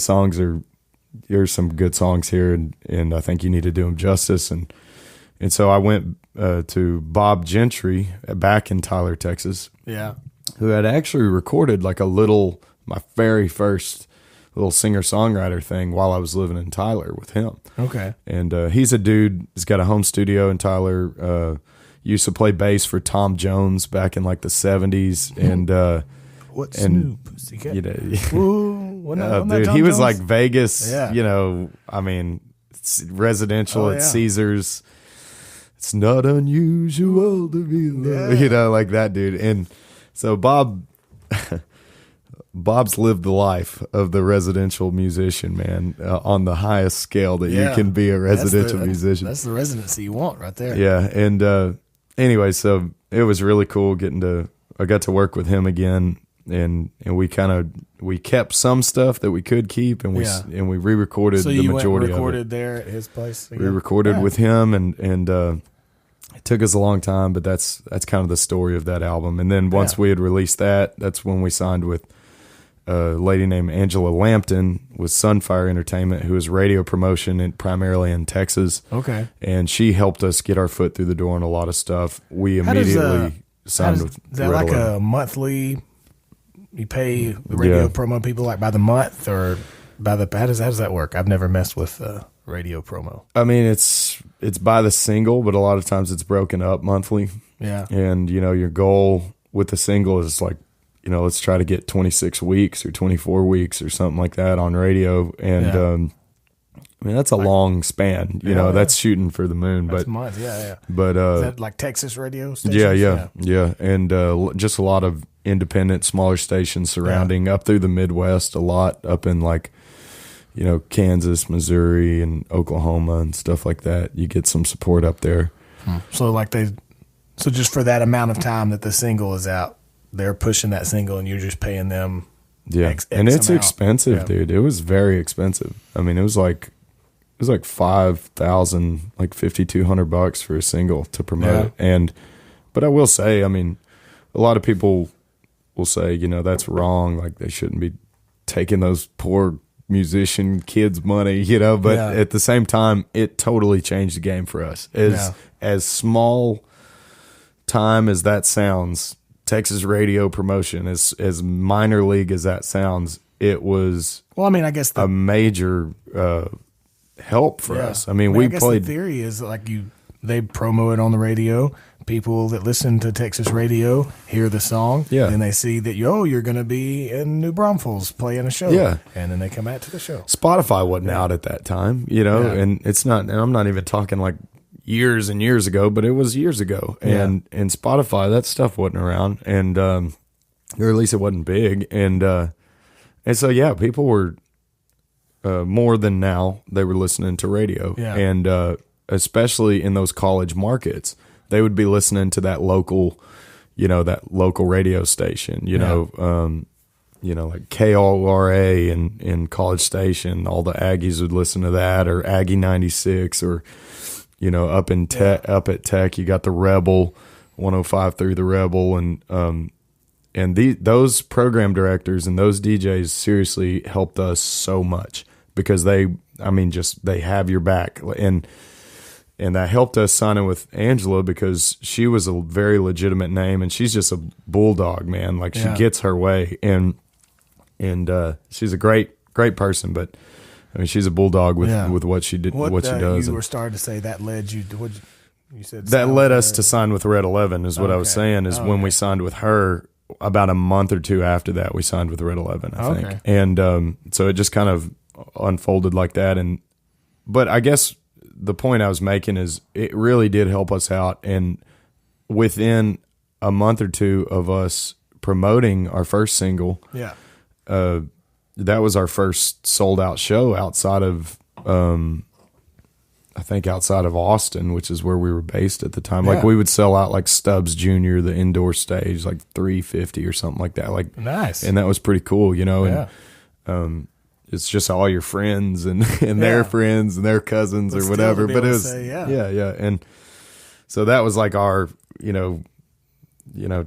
here's some good songs here, and I think you need to do them justice. And so I went to Bob Gentry back in Tyler, Texas. Yeah. Who had actually recorded like my very first little singer-songwriter thing while I was living in Tyler with him. Okay. And he's a dude, he's got a home studio in Tyler, used to play bass for Tom Jones back in like the 70s, and Pussycat? Dude, he was like Vegas, I mean, residential at Caesars. It's not unusual to be like that dude. And so Bob's lived the life of the residential musician, man, on the highest scale that you can be a residential musician. That's the residency you want right there. Yeah. And anyway, so it was really cool I got to work with him again, and we kept some stuff that we could keep, and we re-recorded the majority of it. So you recorded there at his place again? We recorded with him, and it took us a long time, but that's kind of the story of that album. And then once we had released that, that's when we signed with a lady named Angela Lampton with Sunfire Entertainment, who is radio promotion primarily in Texas. Okay. And she helped us get our foot through the door on a lot of stuff. We immediately signed with Is that like a monthly, you pay the radio promo people like by the month, or by the, how does that work? I've never messed with radio promo. I mean, it's it's by the single, but a lot of times it's broken up monthly. Yeah. And, your goal with the single is like, let's try to get 26 weeks or 24 weeks or something like that on radio. And, I mean, that's a long span, that's shooting for the moon, That's but, months. Yeah. but, Is that like Texas radio stations? yeah. And, just a lot of independent, smaller stations surrounding up through the Midwest, a lot up in like, Kansas, Missouri, and Oklahoma and stuff like that. You get some support up there. So so just for that amount of time that the single is out, they're pushing that single and you're just paying them. Yeah. X and it's amount. expensive, dude. It was very expensive. I mean, it was like $5,000, like $5,200 for a single to promote it. But I will say, I mean, a lot of people will say, that's wrong. Like they shouldn't be taking those poor musician kids' money, but at the same time, it totally changed the game for us. As small time as that sounds, Texas radio promotion, as minor league as that sounds, it was I guess a major help for us. I mean, I we guess played. The theory is like they promo it on the radio. People that listen to Texas radio hear the song, and they see that you're going to be in New Braunfels playing a show, and then they come out to the show. Spotify wasn't out at that time, and it's not. And I'm not even talking like years and years ago, but it was years ago, and Spotify, that stuff wasn't around, and or at least it wasn't big, and so people were more than now they were listening to radio, and especially in those college markets. They would be listening to that local radio station, like KORA and College Station. All the Aggies would listen to that, or Aggie 96, or up at Tech, you got the Rebel 105 through the Rebel, and those program directors and those DJs seriously helped us so much because they have your back, and that helped us signing with Angela because she was a very legitimate name, and she's just a bulldog, man. Like she gets her way, and she's a great person. But I mean, she's a bulldog with what she did, what she does. You were starting to say that led you. You said that led us to sign with Red 11. Is what I was saying. Is when we signed with her. About a month or two after that, we signed with Red 11. I think, and so it just kind of unfolded like that. But I guess. The point I was making is it really did help us out. And within a month or two of us promoting our first single, that was our first sold out show outside of, outside of Austin, which is where we were based at the time. Like we would sell out like Stubbs Jr., the indoor stage, like 350 or something like that. Like nice. And that was pretty cool, and, it's just all your friends and their friends and their cousins or whatever. But it was, And so that was like our,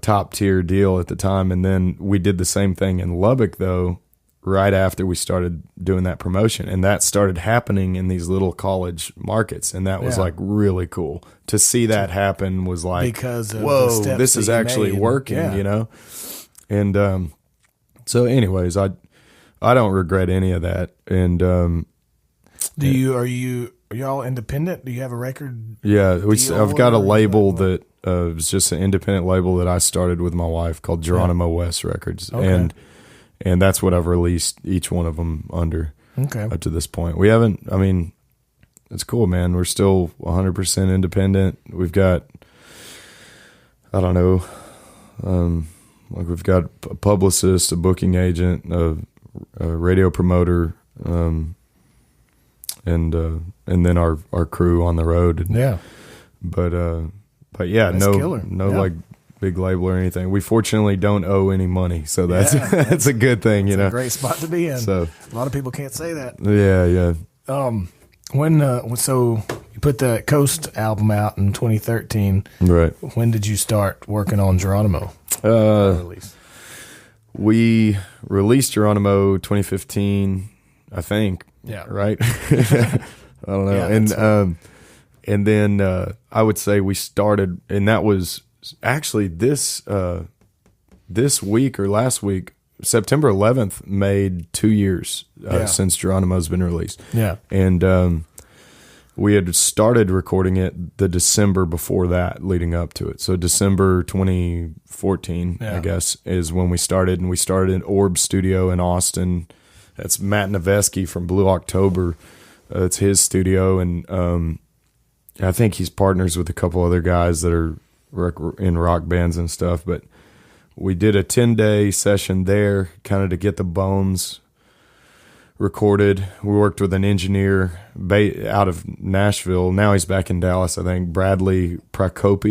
top tier deal at the time. And then we did the same thing in Lubbock though, right after we started doing that promotion. And that started happening in these little college markets. And that was like really cool to see that happen. Was like, because of whoa, this is actually working, And, so anyways, I don't regret any of that. And are y'all independent? Do you have a record? Yeah, I've got a label that was just an independent label that I started with my wife called Geronimo West Records, and that's what I've released each one of them under up to this point. We haven't. I mean, it's cool, man. We're still 100% independent. We've got, I don't know, like we've got a publicist, a booking agent, a radio promoter, and then our crew on the road. But yeah, that's no like big label or anything. We fortunately don't owe any money, so that's that's a good thing. It's a great spot to be in. So a lot of people can't say that. So you put the Coast album out in 2013, right? When did you start working on Geronimo? We released Geronimo 2015, I think. Yeah. Right. I don't know. Yeah, and then I would say we started, and that was actually this week or last week, September 11th made 2 years since Geronimo's been released. Yeah. And we had started recording it the December before that, leading up to it. So December 2014, I guess, is when we started. And we started in Orb Studio in Austin. That's Matt Noveski from Blue October. It's his studio. And I think he's partners with a couple other guys that are in rock bands and stuff. But we did a 10-day session there, kind of to get the bones recorded. We worked with an engineer out of Nashville. Now he's back in Dallas, I think. Bradley Prakope.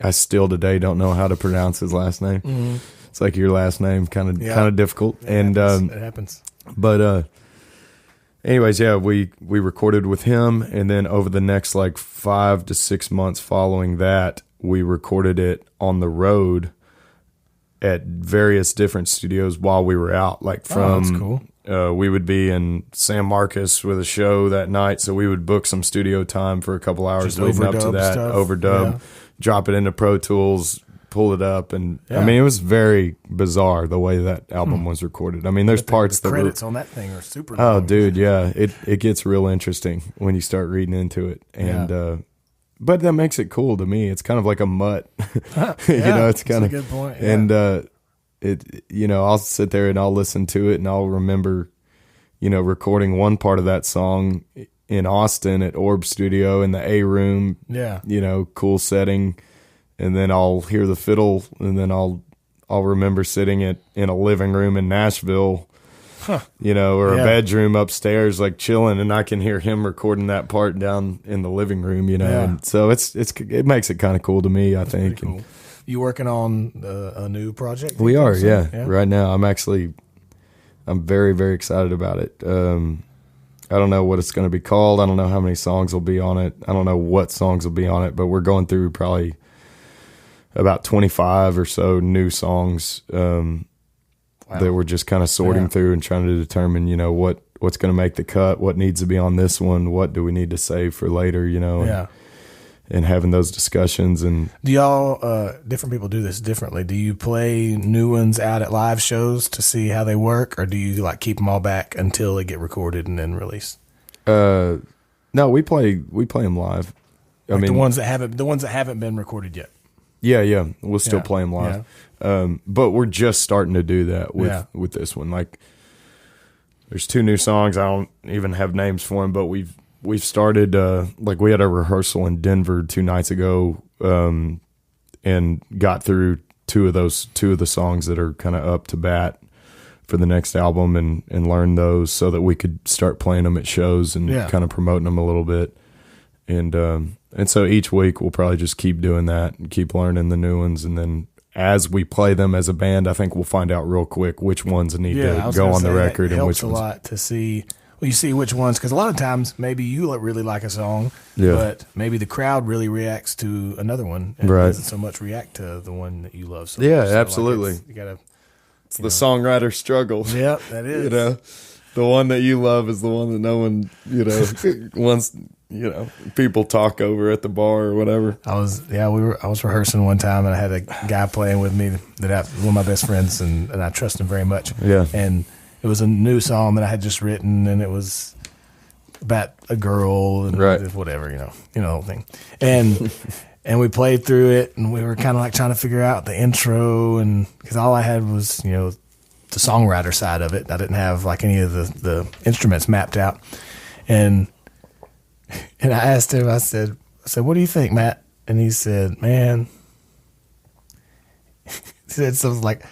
I still today don't know how to pronounce his last name. Mm-hmm. It's like your last name, kind of difficult. It happens. But anyways, we recorded with him, and then over the next like 5 to 6 months following that, we recorded it on the road at various different studios while we were out. Like that's cool. We would be in San Marcos with a show that night, so we would book some studio time for a couple hours Just leading up to that. stuff. Overdub, drop it into Pro Tools, pull it up, and I mean, it was very bizarre the way that album was recorded. I mean, there's parts the that credits on that thing are super Oh, long. dude, yeah, it gets real interesting when you start reading into it, and but that makes it cool to me. It's kind of like a mutt, It's kind of a good point. And I'll sit there and I'll listen to it and I'll remember, recording one part of that song in Austin at Orb Studio in the A room. Yeah, cool setting, and then I'll hear the fiddle, and then I'll remember sitting in a living room in Nashville. Or a bedroom upstairs, like chilling, and I can hear him recording that part down in the living room, and so it makes it kind of cool to me, I think. Cool. You working on a new project? We are, yeah. Right now, I'm very, very excited about it. I don't know what it's going to be called. I don't know how many songs will be on it. I don't know what songs will be on it, but we're going through probably about 25 or so new songs. That we're just kind of sorting through and trying to determine, what's going to make the cut, what needs to be on this one, what do we need to save for later, and having those discussions. And do y'all, different people do this differently. Do you play new ones out at live shows to see how they work, or do you like keep them all back until they get recorded and then released? No, we play them live. Like the ones that haven't been recorded yet. Yeah. We'll still play them live. But we're just starting to do that with this one. Like, there's 2 new songs. I don't even have names for them, but we've started, like we had a rehearsal in Denver 2 nights ago, and got through 2 of the songs that are kind of up to bat for the next album, and learn those so that we could start playing them at shows and kind of promoting them a little bit. And so each week we'll probably just keep doing that and keep learning the new ones. And then as we play them as a band, I think we'll find out real quick which ones need to go on the record and which ones. It helps a lot to see. Well, you see which ones, because a lot of times maybe you really like a song, but maybe the crowd really reacts to another one and doesn't so much react to the one that you love so much. So absolutely. Like you gotta. It's the songwriter struggle. Yeah, that is. The one that you love is the one that no one, wants. People talk over at the bar or whatever. I was rehearsing one time, and I had a guy playing with me one of my best friends, and I trust him very much. Yeah. And it was a new song that I had just written, and it was about a girl and whatever, the whole thing. And we played through it, and we were kind of like trying to figure out the intro, and because all I had was, the songwriter side of it. I didn't have like any of the instruments mapped out. And I asked him, I said, what do you think, Matt? And he said, man, he said something like,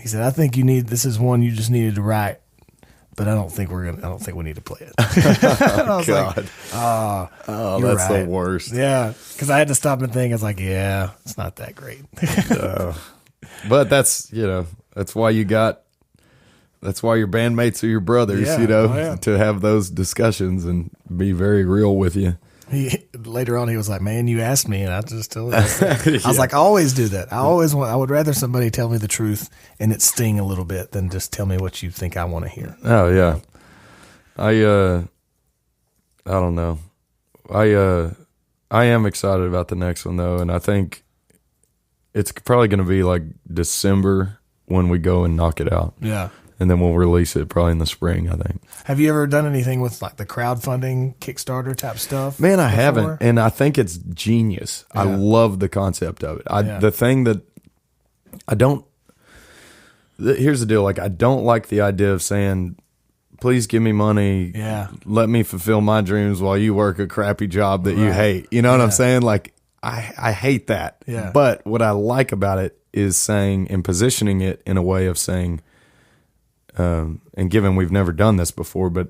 he said, I think this is one you just needed to write, but I don't think we need to play it. Oh, God. Like, that's right. the worst. Yeah. Cause I had to stop and think. I was like, yeah, it's not that great. But that's why that's why your bandmates are your brothers, to have those discussions and be very real with you. Later on, he was like, man, you asked me, and I just told you. I was like, I always do that. I would rather somebody tell me the truth and it sting a little bit than just tell me what you think I want to hear. Oh, yeah. I don't know. I am excited about the next one, though, and I think it's probably going to be like December when we go and knock it out. Yeah. and then we'll release it probably in the spring, I think. Have you ever done anything with like the crowdfunding Kickstarter type stuff? Man, I before? haven't, and I think it's genius. I love the concept of it. The thing that I don't. Here's the deal. Like, I don't like the idea of saying, please give me money. Yeah. Let me fulfill my dreams while you work a crappy job that you hate. You know what I'm saying? Like, I hate that. Yeah. But what I like about it is saying and positioning it in a way of saying, and given we've never done this before, but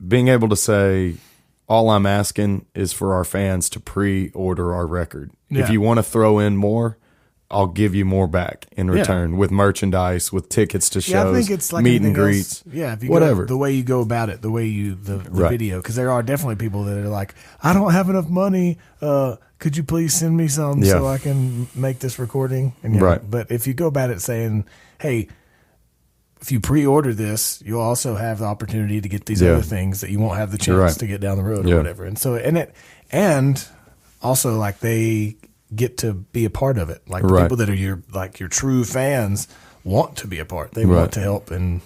being able to say, all I'm asking is for our fans to pre-order our record. Yeah. If you want to throw in more, I'll give you more back in return with merchandise, with tickets to shows, Yeah, I think it's like meet and anything greets. else. Yeah, if you whatever. the way you go about it, the way you the video, because there are definitely people that are like, I don't have enough money. Could you please send me some so I can make this recording? And but if you go about it saying, hey, if you pre-order this, you'll also have the opportunity to get these other things that you won't have the chance to get down the road or whatever. And so and also like they get to be a part of it. Like the people that are your true fans want to be a part. They want to help and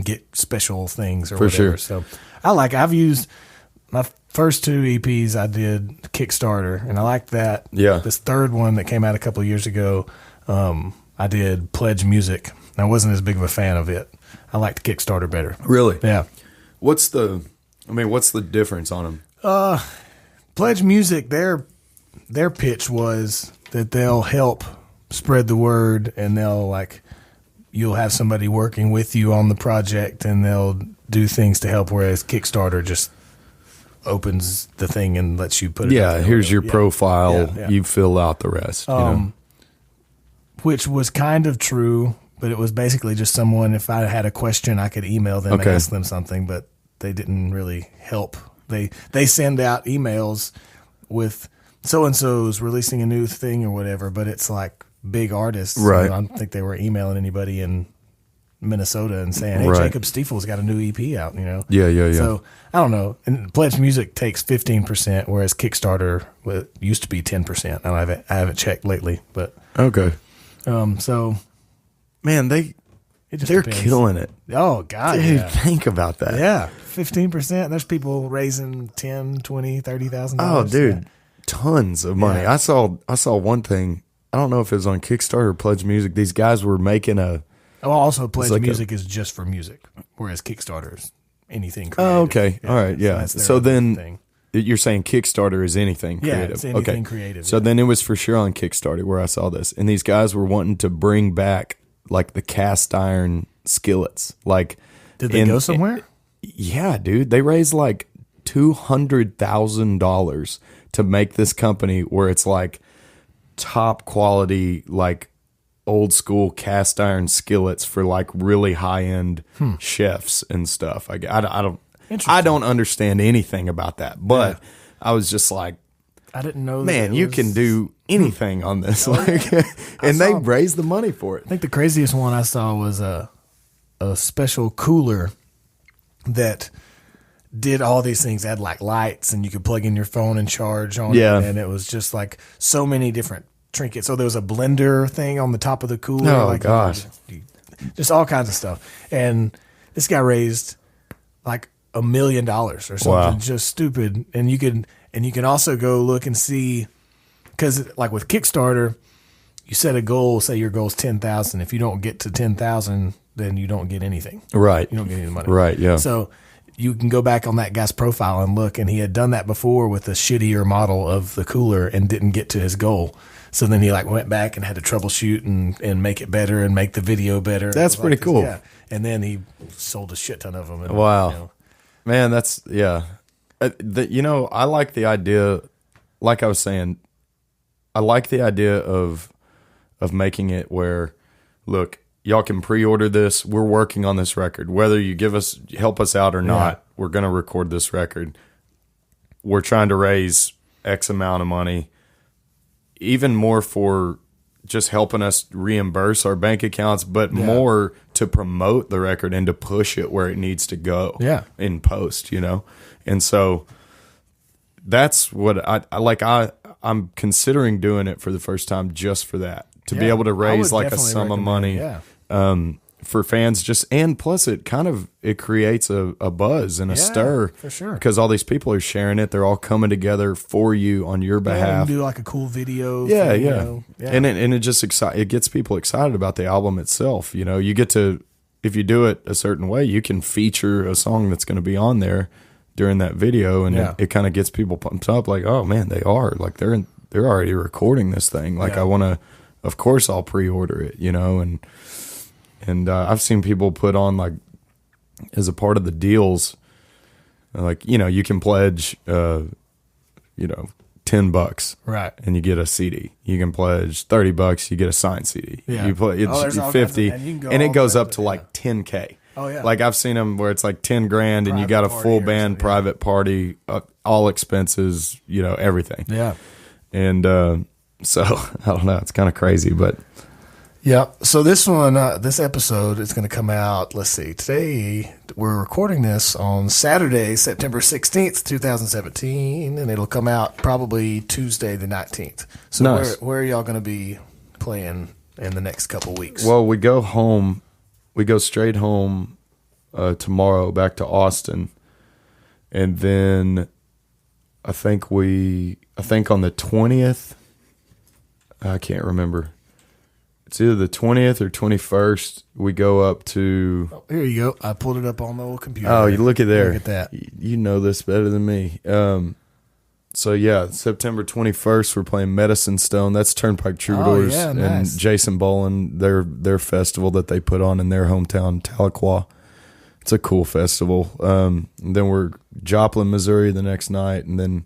get special things or whatever. Sure. So I've used my first 2 EPs I did Kickstarter, and I liked that. Yeah. This third one that came out a couple of years ago, I did Pledge Music. I wasn't as big of a fan of it. I liked Kickstarter better. Really? Yeah. What's the difference on them? Pledge Music, their pitch was that they'll help spread the word, and you'll have somebody working with you on the project, and they'll do things to help, whereas Kickstarter just opens the thing and lets you put it out there. Here's your profile. Yeah. You fill out the rest. Which was kind of true, but it was basically just someone, if I had a question, I could email them and ask them something, but they didn't really help. They send out emails with so-and-so's releasing a new thing or whatever, but it's like big artists. Right. I don't think they were emailing anybody in Minnesota and saying, hey, Jacob Stiefle's got a new EP out, Yeah. So, I don't know. And Pledge Music takes 15%, whereas Kickstarter used to be 10%. I haven't checked lately, but... Okay. So... Man, they're depends. killing it. Oh, God, Dude, think about that. Yeah, 15%. There's people raising $10,000, $20,000, $30,000. Oh, dude, tons of money. Yeah. I saw one thing. I don't know if it was on Kickstarter or Pledge Music. These guys were making also Pledge Music is just for music, whereas Kickstarter is anything creative. Oh, okay. All right, yeah. So then thing. you're saying Kickstarter is anything creative. Yeah, it's anything creative. So then it was for sure on Kickstarter where I saw this. And these guys were wanting to bring back like the cast iron skillets. Like, did they go somewhere? Yeah, dude. They raised like $200,000 to make this company where it's like top quality, like old school cast iron skillets for like really high end chefs and stuff. I don't understand anything about that, but I was just like, I didn't know. Man, you can do anything on this, and they raised the money for it. I think the craziest one I saw was a special cooler that did all these things. It had like lights, and you could plug in your phone and charge on it, and it was just like so many different trinkets. So there was a blender thing on the top of the cooler. Oh, like, gosh. Just all kinds of stuff. And this guy raised like $1 million or something, just stupid. And you can also go look and see, because like with Kickstarter, you set a goal. Say your goal is 10,000. If you don't get to 10,000, then you don't get anything. Right. You don't get any money. Right. Yeah. So you can go back on that guy's profile and look, and he had done that before with a shittier model of the cooler and didn't get to his goal. So then he like went back and had to troubleshoot and make it better and make the video better. That's pretty cool. Yeah. And then he sold a shit ton of them. And, wow. Man, that's, yeah. I like the idea, like I was saying, I like the idea of making it where, look, y'all can pre-order this. We're working on this record. Whether you help us out or not, we're going to record this record. We're trying to raise X amount of money, even more for just helping us reimburse our bank accounts, but more to promote the record and to push it where it needs to go in post, And so that's what I like. I'm considering doing it for the first time just for that, to be able to raise like a sum of money. for fans, and plus it creates a buzz and a stir for sure, because all these people are sharing it. They're all coming together for you on your behalf. You do like a cool video. Yeah, thing, yeah. And it just it gets people excited about the album itself. You get to, if you do it a certain way, you can feature a song that's going to be on there during that video, and it kind of gets people pumped up. Like, oh man, they are like they're already recording this thing. Like, I want to. Of course, I'll pre-order it. And I've seen people put on, like, as a part of the deals, like, you can pledge, $10, right, and you get a CD. You can pledge $30, you get a signed CD. Yeah. You play it's 50, and it goes up to like $10K. Oh yeah, like I've seen them where it's like $10,000, and you got a full band private party, all expenses, everything. Yeah, and so I don't know, it's kind of crazy, but. Yeah. So this one, this episode is going to come out. Let's see. Today we're recording this on Saturday, September 16th, 2017, and it'll come out probably Tuesday the 19th. So nice. where are y'all going to be playing in the next couple weeks? Well, we go home. We go straight home tomorrow back to Austin, and then I think on the 20th. I can't remember. It's either the 20th or 21st. We go up to. Oh, here you go. I pulled it up on the old computer. Oh, you look at there. Look at that. You know this better than me. So yeah, September 21st, we're playing Medicine Stone. That's Turnpike Troubadours nice. and Jason Boland. Their festival that they put on in their hometown, Tahlequah. It's a cool festival. Then we're Joplin, Missouri the next night, and then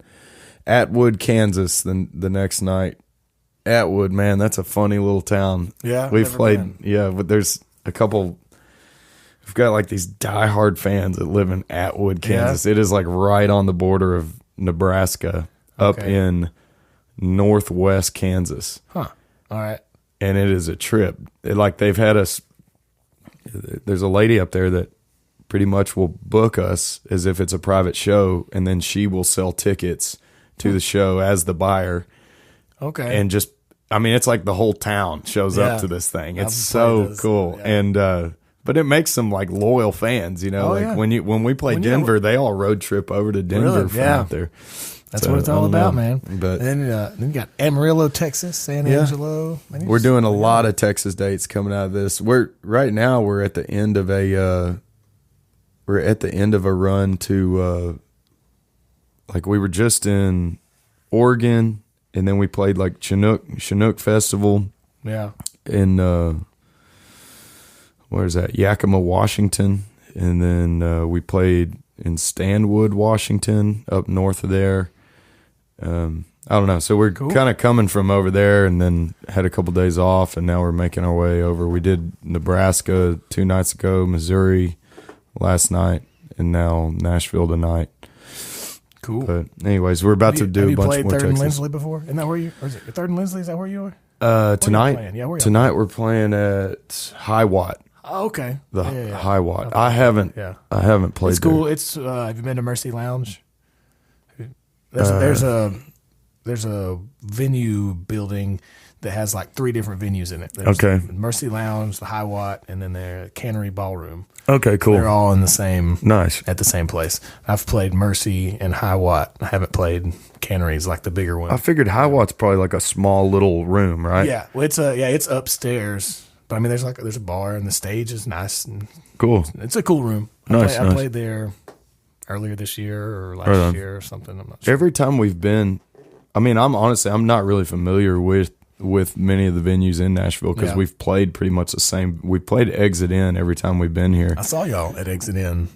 Atwood, Kansas the next night. Atwood, man, that's a funny little town. Yeah, we've played. Yeah, but there's a couple. We've got like these diehard fans that live in Atwood, Kansas. It is like right on the border of Nebraska, up in northwest Kansas. Huh. All right. And it is a trip. They've had us. There's a lady up there that pretty much will book us as if it's a private show, and then she will sell tickets to the show as the buyer. Okay. And just, it's like the whole town shows up to this thing. It's so cool. Yeah. And, but it makes them like loyal fans, when we play Denver, they all road trip over to Denver from out there. That's what it's all about, man. But then you got Amarillo, Texas, San Angelo. Man, we're doing a lot of Texas dates coming out of this. Right now we're at the end of a run to, like we were just in Oregon. And then we played like Chinook Festival. Yeah. In where is that? Yakima, Washington. And then we played in Stanwood, Washington, up north of there. I don't know. So we're kind of coming from over there, and then had a couple days off, and now we're making our way over. We did Nebraska 2 nights ago, Missouri last night, and now Nashville tonight. Cool. But anyways, we're about to do a bunch more Texas. Have you played Third and Lindsley before? Isn't that where you? Or is it Third and Lindsley? Is that where you are? Tonight. Yeah, tonight we're playing at High Watt. Oh, okay. The High Watt. I haven't. Yeah. I haven't played. It's cool. There. It's. Have you been to Mercy Lounge? There's a venue building that has like 3 different venues in it. There's Mercy Lounge, the High Watt, and then the Cannery Ballroom. Okay, cool. They're all in the same at the same place. I've played Mercy and High Watt. I haven't played Cannery's, like the bigger one. I figured High Watt's probably like a small little room, right? Yeah, well, it's upstairs. But there's a bar and the stage is nice and cool. It's a cool room. I played there earlier this year or last year or something. I'm not sure. Every time we've been, I'm not really familiar with many of the venues in Nashville because we've played pretty much the same. We played Exit In every time we've been here. I saw y'all at Exit In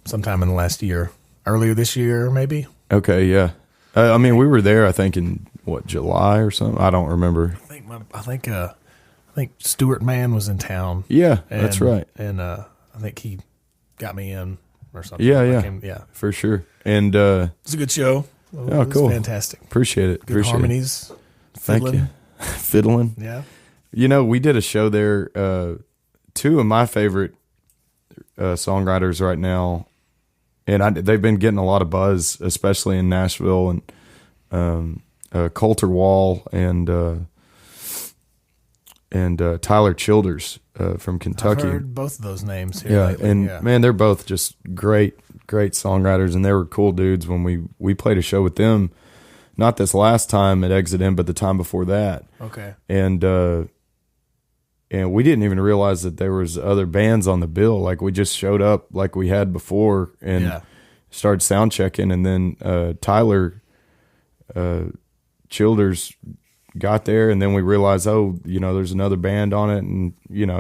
sometime in the last year, earlier this year maybe. Okay, yeah. We were there. I think in July or something. I don't remember. I think Stuart Mann was in town. Yeah, that's right. And I think he got me in or something. Yeah, for sure. And it's a good show. Oh, cool. Fantastic. Appreciate it. Good harmonies. Thank you. Fiddling. Yeah. We did a show there. 2 of my favorite songwriters right now, and they've been getting a lot of buzz, especially in Nashville, and Coulter Wall and and Tyler Childers from Kentucky. I've heard both of those names here Yeah, lately. and man, they're both just great songwriters, and they were cool dudes when we played a show with them. Not this last time at Exit In, but the time before that. Okay. And we didn't even realize that there was other bands on the bill. Like, we just showed up like we had before and started sound checking, and then Tyler Childers got there, and then we realized, there's another band on it, and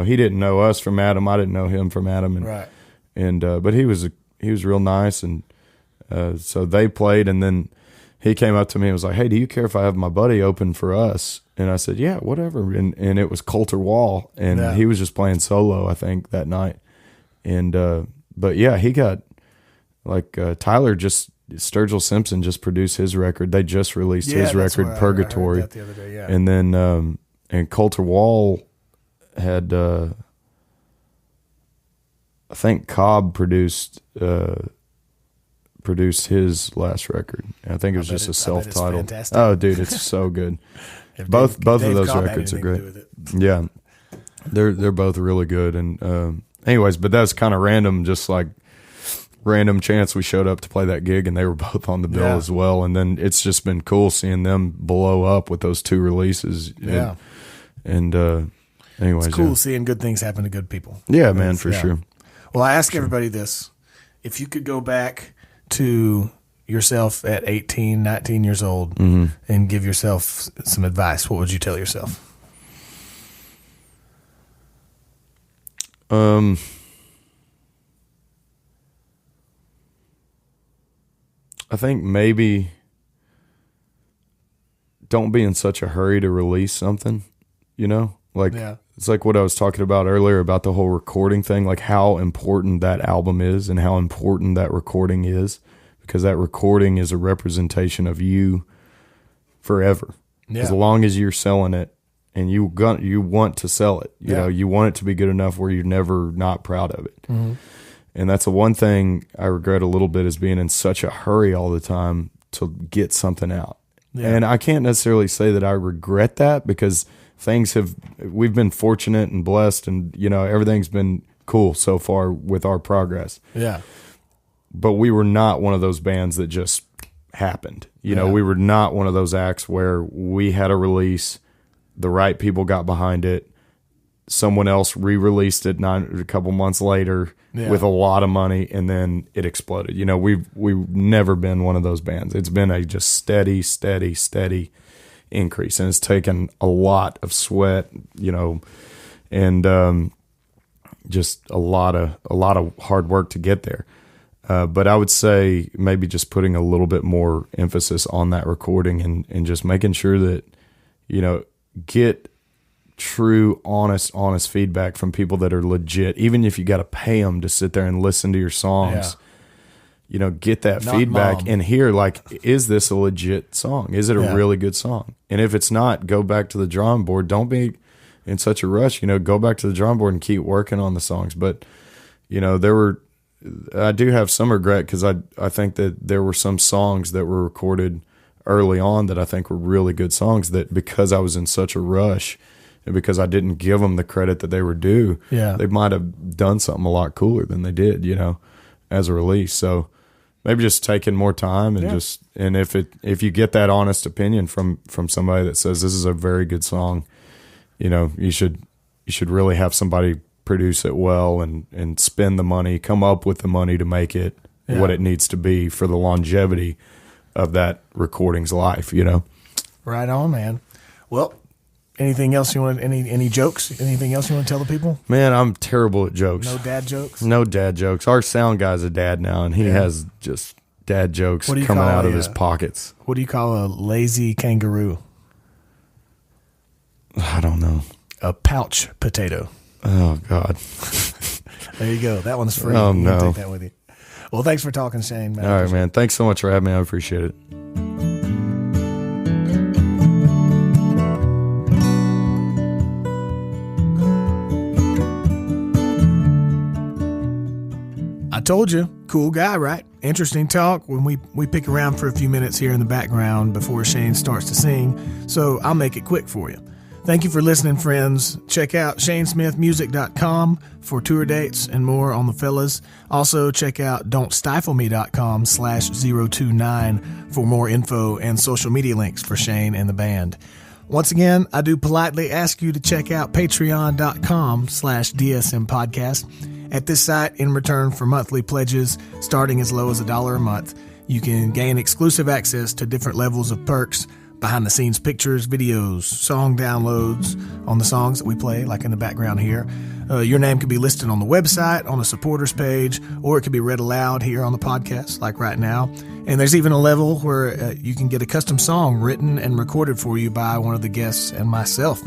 he didn't know us from Adam, I didn't know him from Adam, and right. And but he was real nice, and so they played, and then he came up to me and was like, "Hey, do you care if I have my buddy open for us?" And I said, "Yeah, whatever." And it was Coulter Wall, and he was just playing solo, I think, that night. And but yeah, he got Tyler just Sturgill Simpson just produced his record. They just released his record, Purgatory. I heard that the other day, And then and Coulter Wall had I think Cobb produced his last record. I think it was just a self-titled. Oh, dude, it's so good. both of those records are great. Yeah, they're both really good. And anyways, but that's kind of random, just like random chance we showed up to play that gig, and they were both on the bill as well. And then it's just been cool seeing them blow up with those two releases. Yeah, and anyways, it's cool seeing good things happen to good people. Yeah, man, for sure. Well, I ask everybody this: if you could go back to yourself at 18, 19 years old and give yourself some advice, what would you tell yourself? I think maybe don't be in such a hurry to release something, It's like what I was talking about earlier about the whole recording thing, like how important that album is and how important that recording is, because that recording is a representation of you forever. Yeah. As long as you're selling it and you want to sell it, you want it to be good enough where you're never not proud of it. Mm-hmm. And that's the one thing I regret a little bit, is being in such a hurry all the time to get something out. Yeah. And I can't necessarily say that I regret that, because we've been fortunate and blessed, and everything's been cool so far with our progress. Yeah. But we were not one of those bands that just happened. We were not one of those acts where we had a release, the right people got behind it, someone else re-released it a couple months later with a lot of money, and then it exploded. We've never been one of those bands. It's been a just steady increase, and it's taken a lot of sweat, and just a lot of hard work to get there. But I would say maybe just putting a little bit more emphasis on that recording, and just making sure that get true, honest feedback from people that are legit. Even if you got to pay them to sit there and listen to your songs. Get that feedback and hear, is this a legit song? Is it a really good song? And if it's not, go back to the drawing board. Don't be in such a rush, go back to the drawing board and keep working on the songs. But, I do have some regret, because I think that there were some songs that were recorded early on that I think were really good songs, that because I was in such a rush and because I didn't give them the credit that they were due, they might have done something a lot cooler than they did, as a release. So maybe just taking more time, and and if you get that honest opinion from somebody that says this is a very good song, you should really have somebody produce it well and spend the money, come up with the money to make it what it needs to be for the longevity of that recording's life, Right on, man. Well, anything else you want? Any jokes? Anything else you want to tell the people? Man, I'm terrible at jokes. No dad jokes? No dad jokes. Our sound guy's a dad now, and he has just dad jokes coming out of his pockets. What do you call a lazy kangaroo? I don't know. A pouch potato. Oh, God. There you go. That one's free. Oh, you no. can take that with you. Well, thanks for talking, Shane. Man. All right, man. Thanks so much for having me. I appreciate it. I told you, cool guy, right? Interesting talk when we pick around for a few minutes here in the background before Shane starts to sing, so I'll make it quick for you. Thank you for listening, friends. Check out ShaneSmithMusic.com for tour dates and more on the fellas. Also, check out Don'tStifleMe.com/029 for more info and social media links for Shane and the band. Once again, I do politely ask you to check out Patreon.com/DSM Podcast. At this site, in return for monthly pledges starting as low as $1 a month, you can gain exclusive access to different levels of perks, behind-the-scenes pictures, videos, song downloads on the songs that we play, like in the background here. Your name could be listed on the website, on a supporters page, or it could be read aloud here on the podcast, like right now. And there's even a level where you can get a custom song written and recorded for you by one of the guests and myself.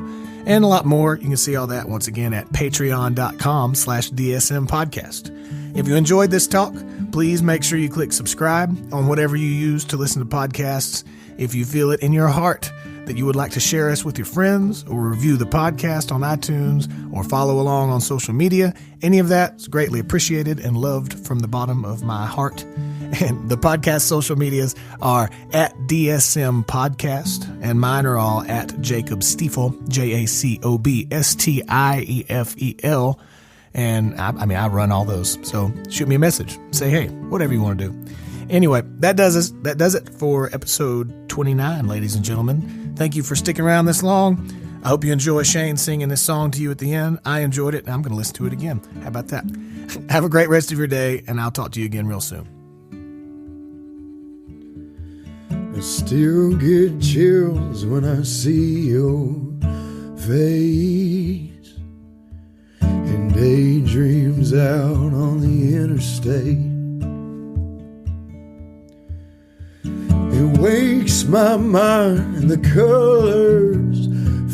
And a lot more. You can see all that once again at patreon.com/DSM podcast. If you enjoyed this talk, please make sure you click subscribe on whatever you use to listen to podcasts. If you feel it in your heart that you would like to share us with your friends or review the podcast on iTunes or follow along on social media, any of that is greatly appreciated and loved from the bottom of my heart. And the podcast social medias are at DSM Podcast, and mine are all at Jacob Stiefel, JACOBSTIEFEL. And I run all those. So shoot me a message. Say, hey, whatever you want to do. Anyway, that does it for episode 29, ladies and gentlemen. Thank you for sticking around this long. I hope you enjoy Shane singing this song to you at the end. I enjoyed it, and I'm going to listen to it again. How about that? Have a great rest of your day, and I'll talk to you again real soon. I still get chills when I see your face, and daydreams out on the interstate. It wakes my mind and the colors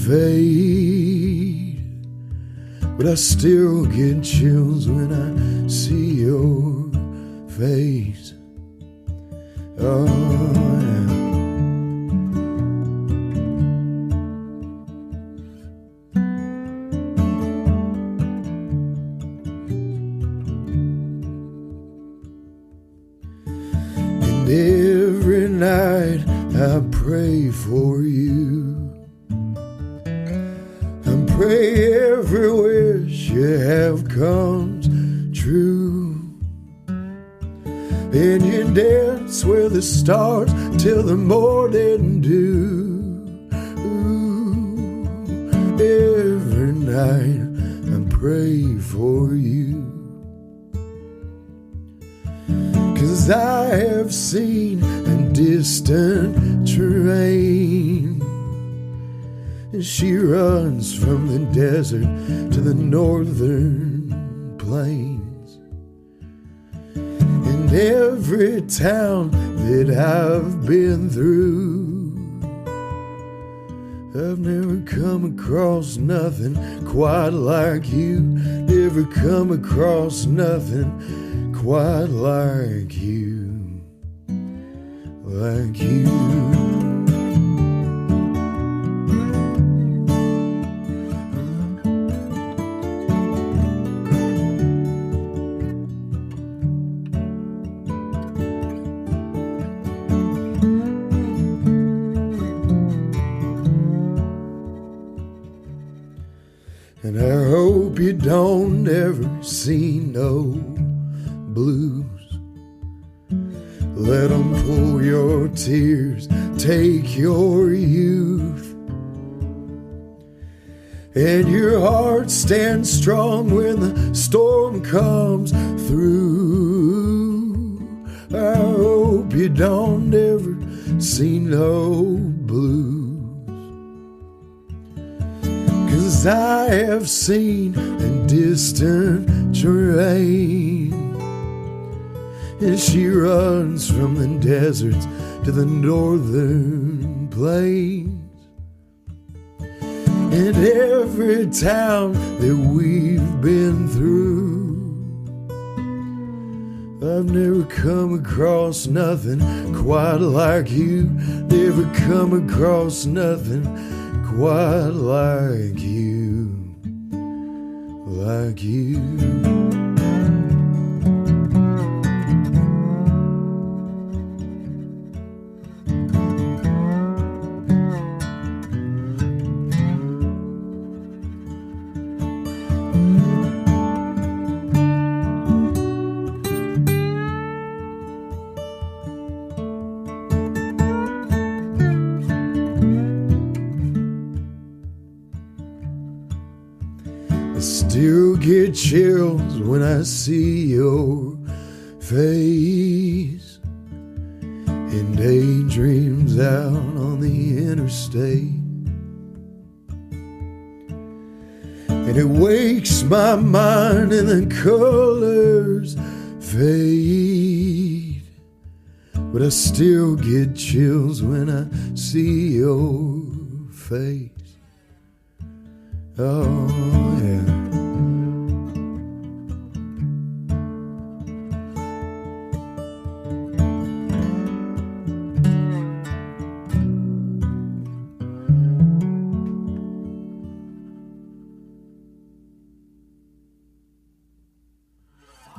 fade, but I still get chills when I see your face. Oh, yeah. And every night I pray for you. I pray every wish you have comes true. And you dance with the stars till the morning dew. Ooh, every night I pray for you. 'Cause I have seen a distant train, and she runs from the desert to the northern plains. And every town that I've been through, I've never come across nothing quite like you. Never come across nothing quite like you, like you. And I hope you don't ever see no blues. Let them pull your tears, take your youth, and your heart stands strong when the storm comes through. I hope you don't ever see no blues, 'cause I have seen a distant train, and she runs from the deserts to the northern plains. And every town that we've been through, I've never come across nothing quite like you. Never come across nothing quite like you, like you. still get chills when I see your face in daydreams out on the interstate. And it wakes my mind and the colors fade, but I still get chills when I see your face. Oh, yeah.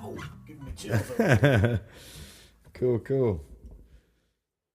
Oh, give me chills. Cool, cool.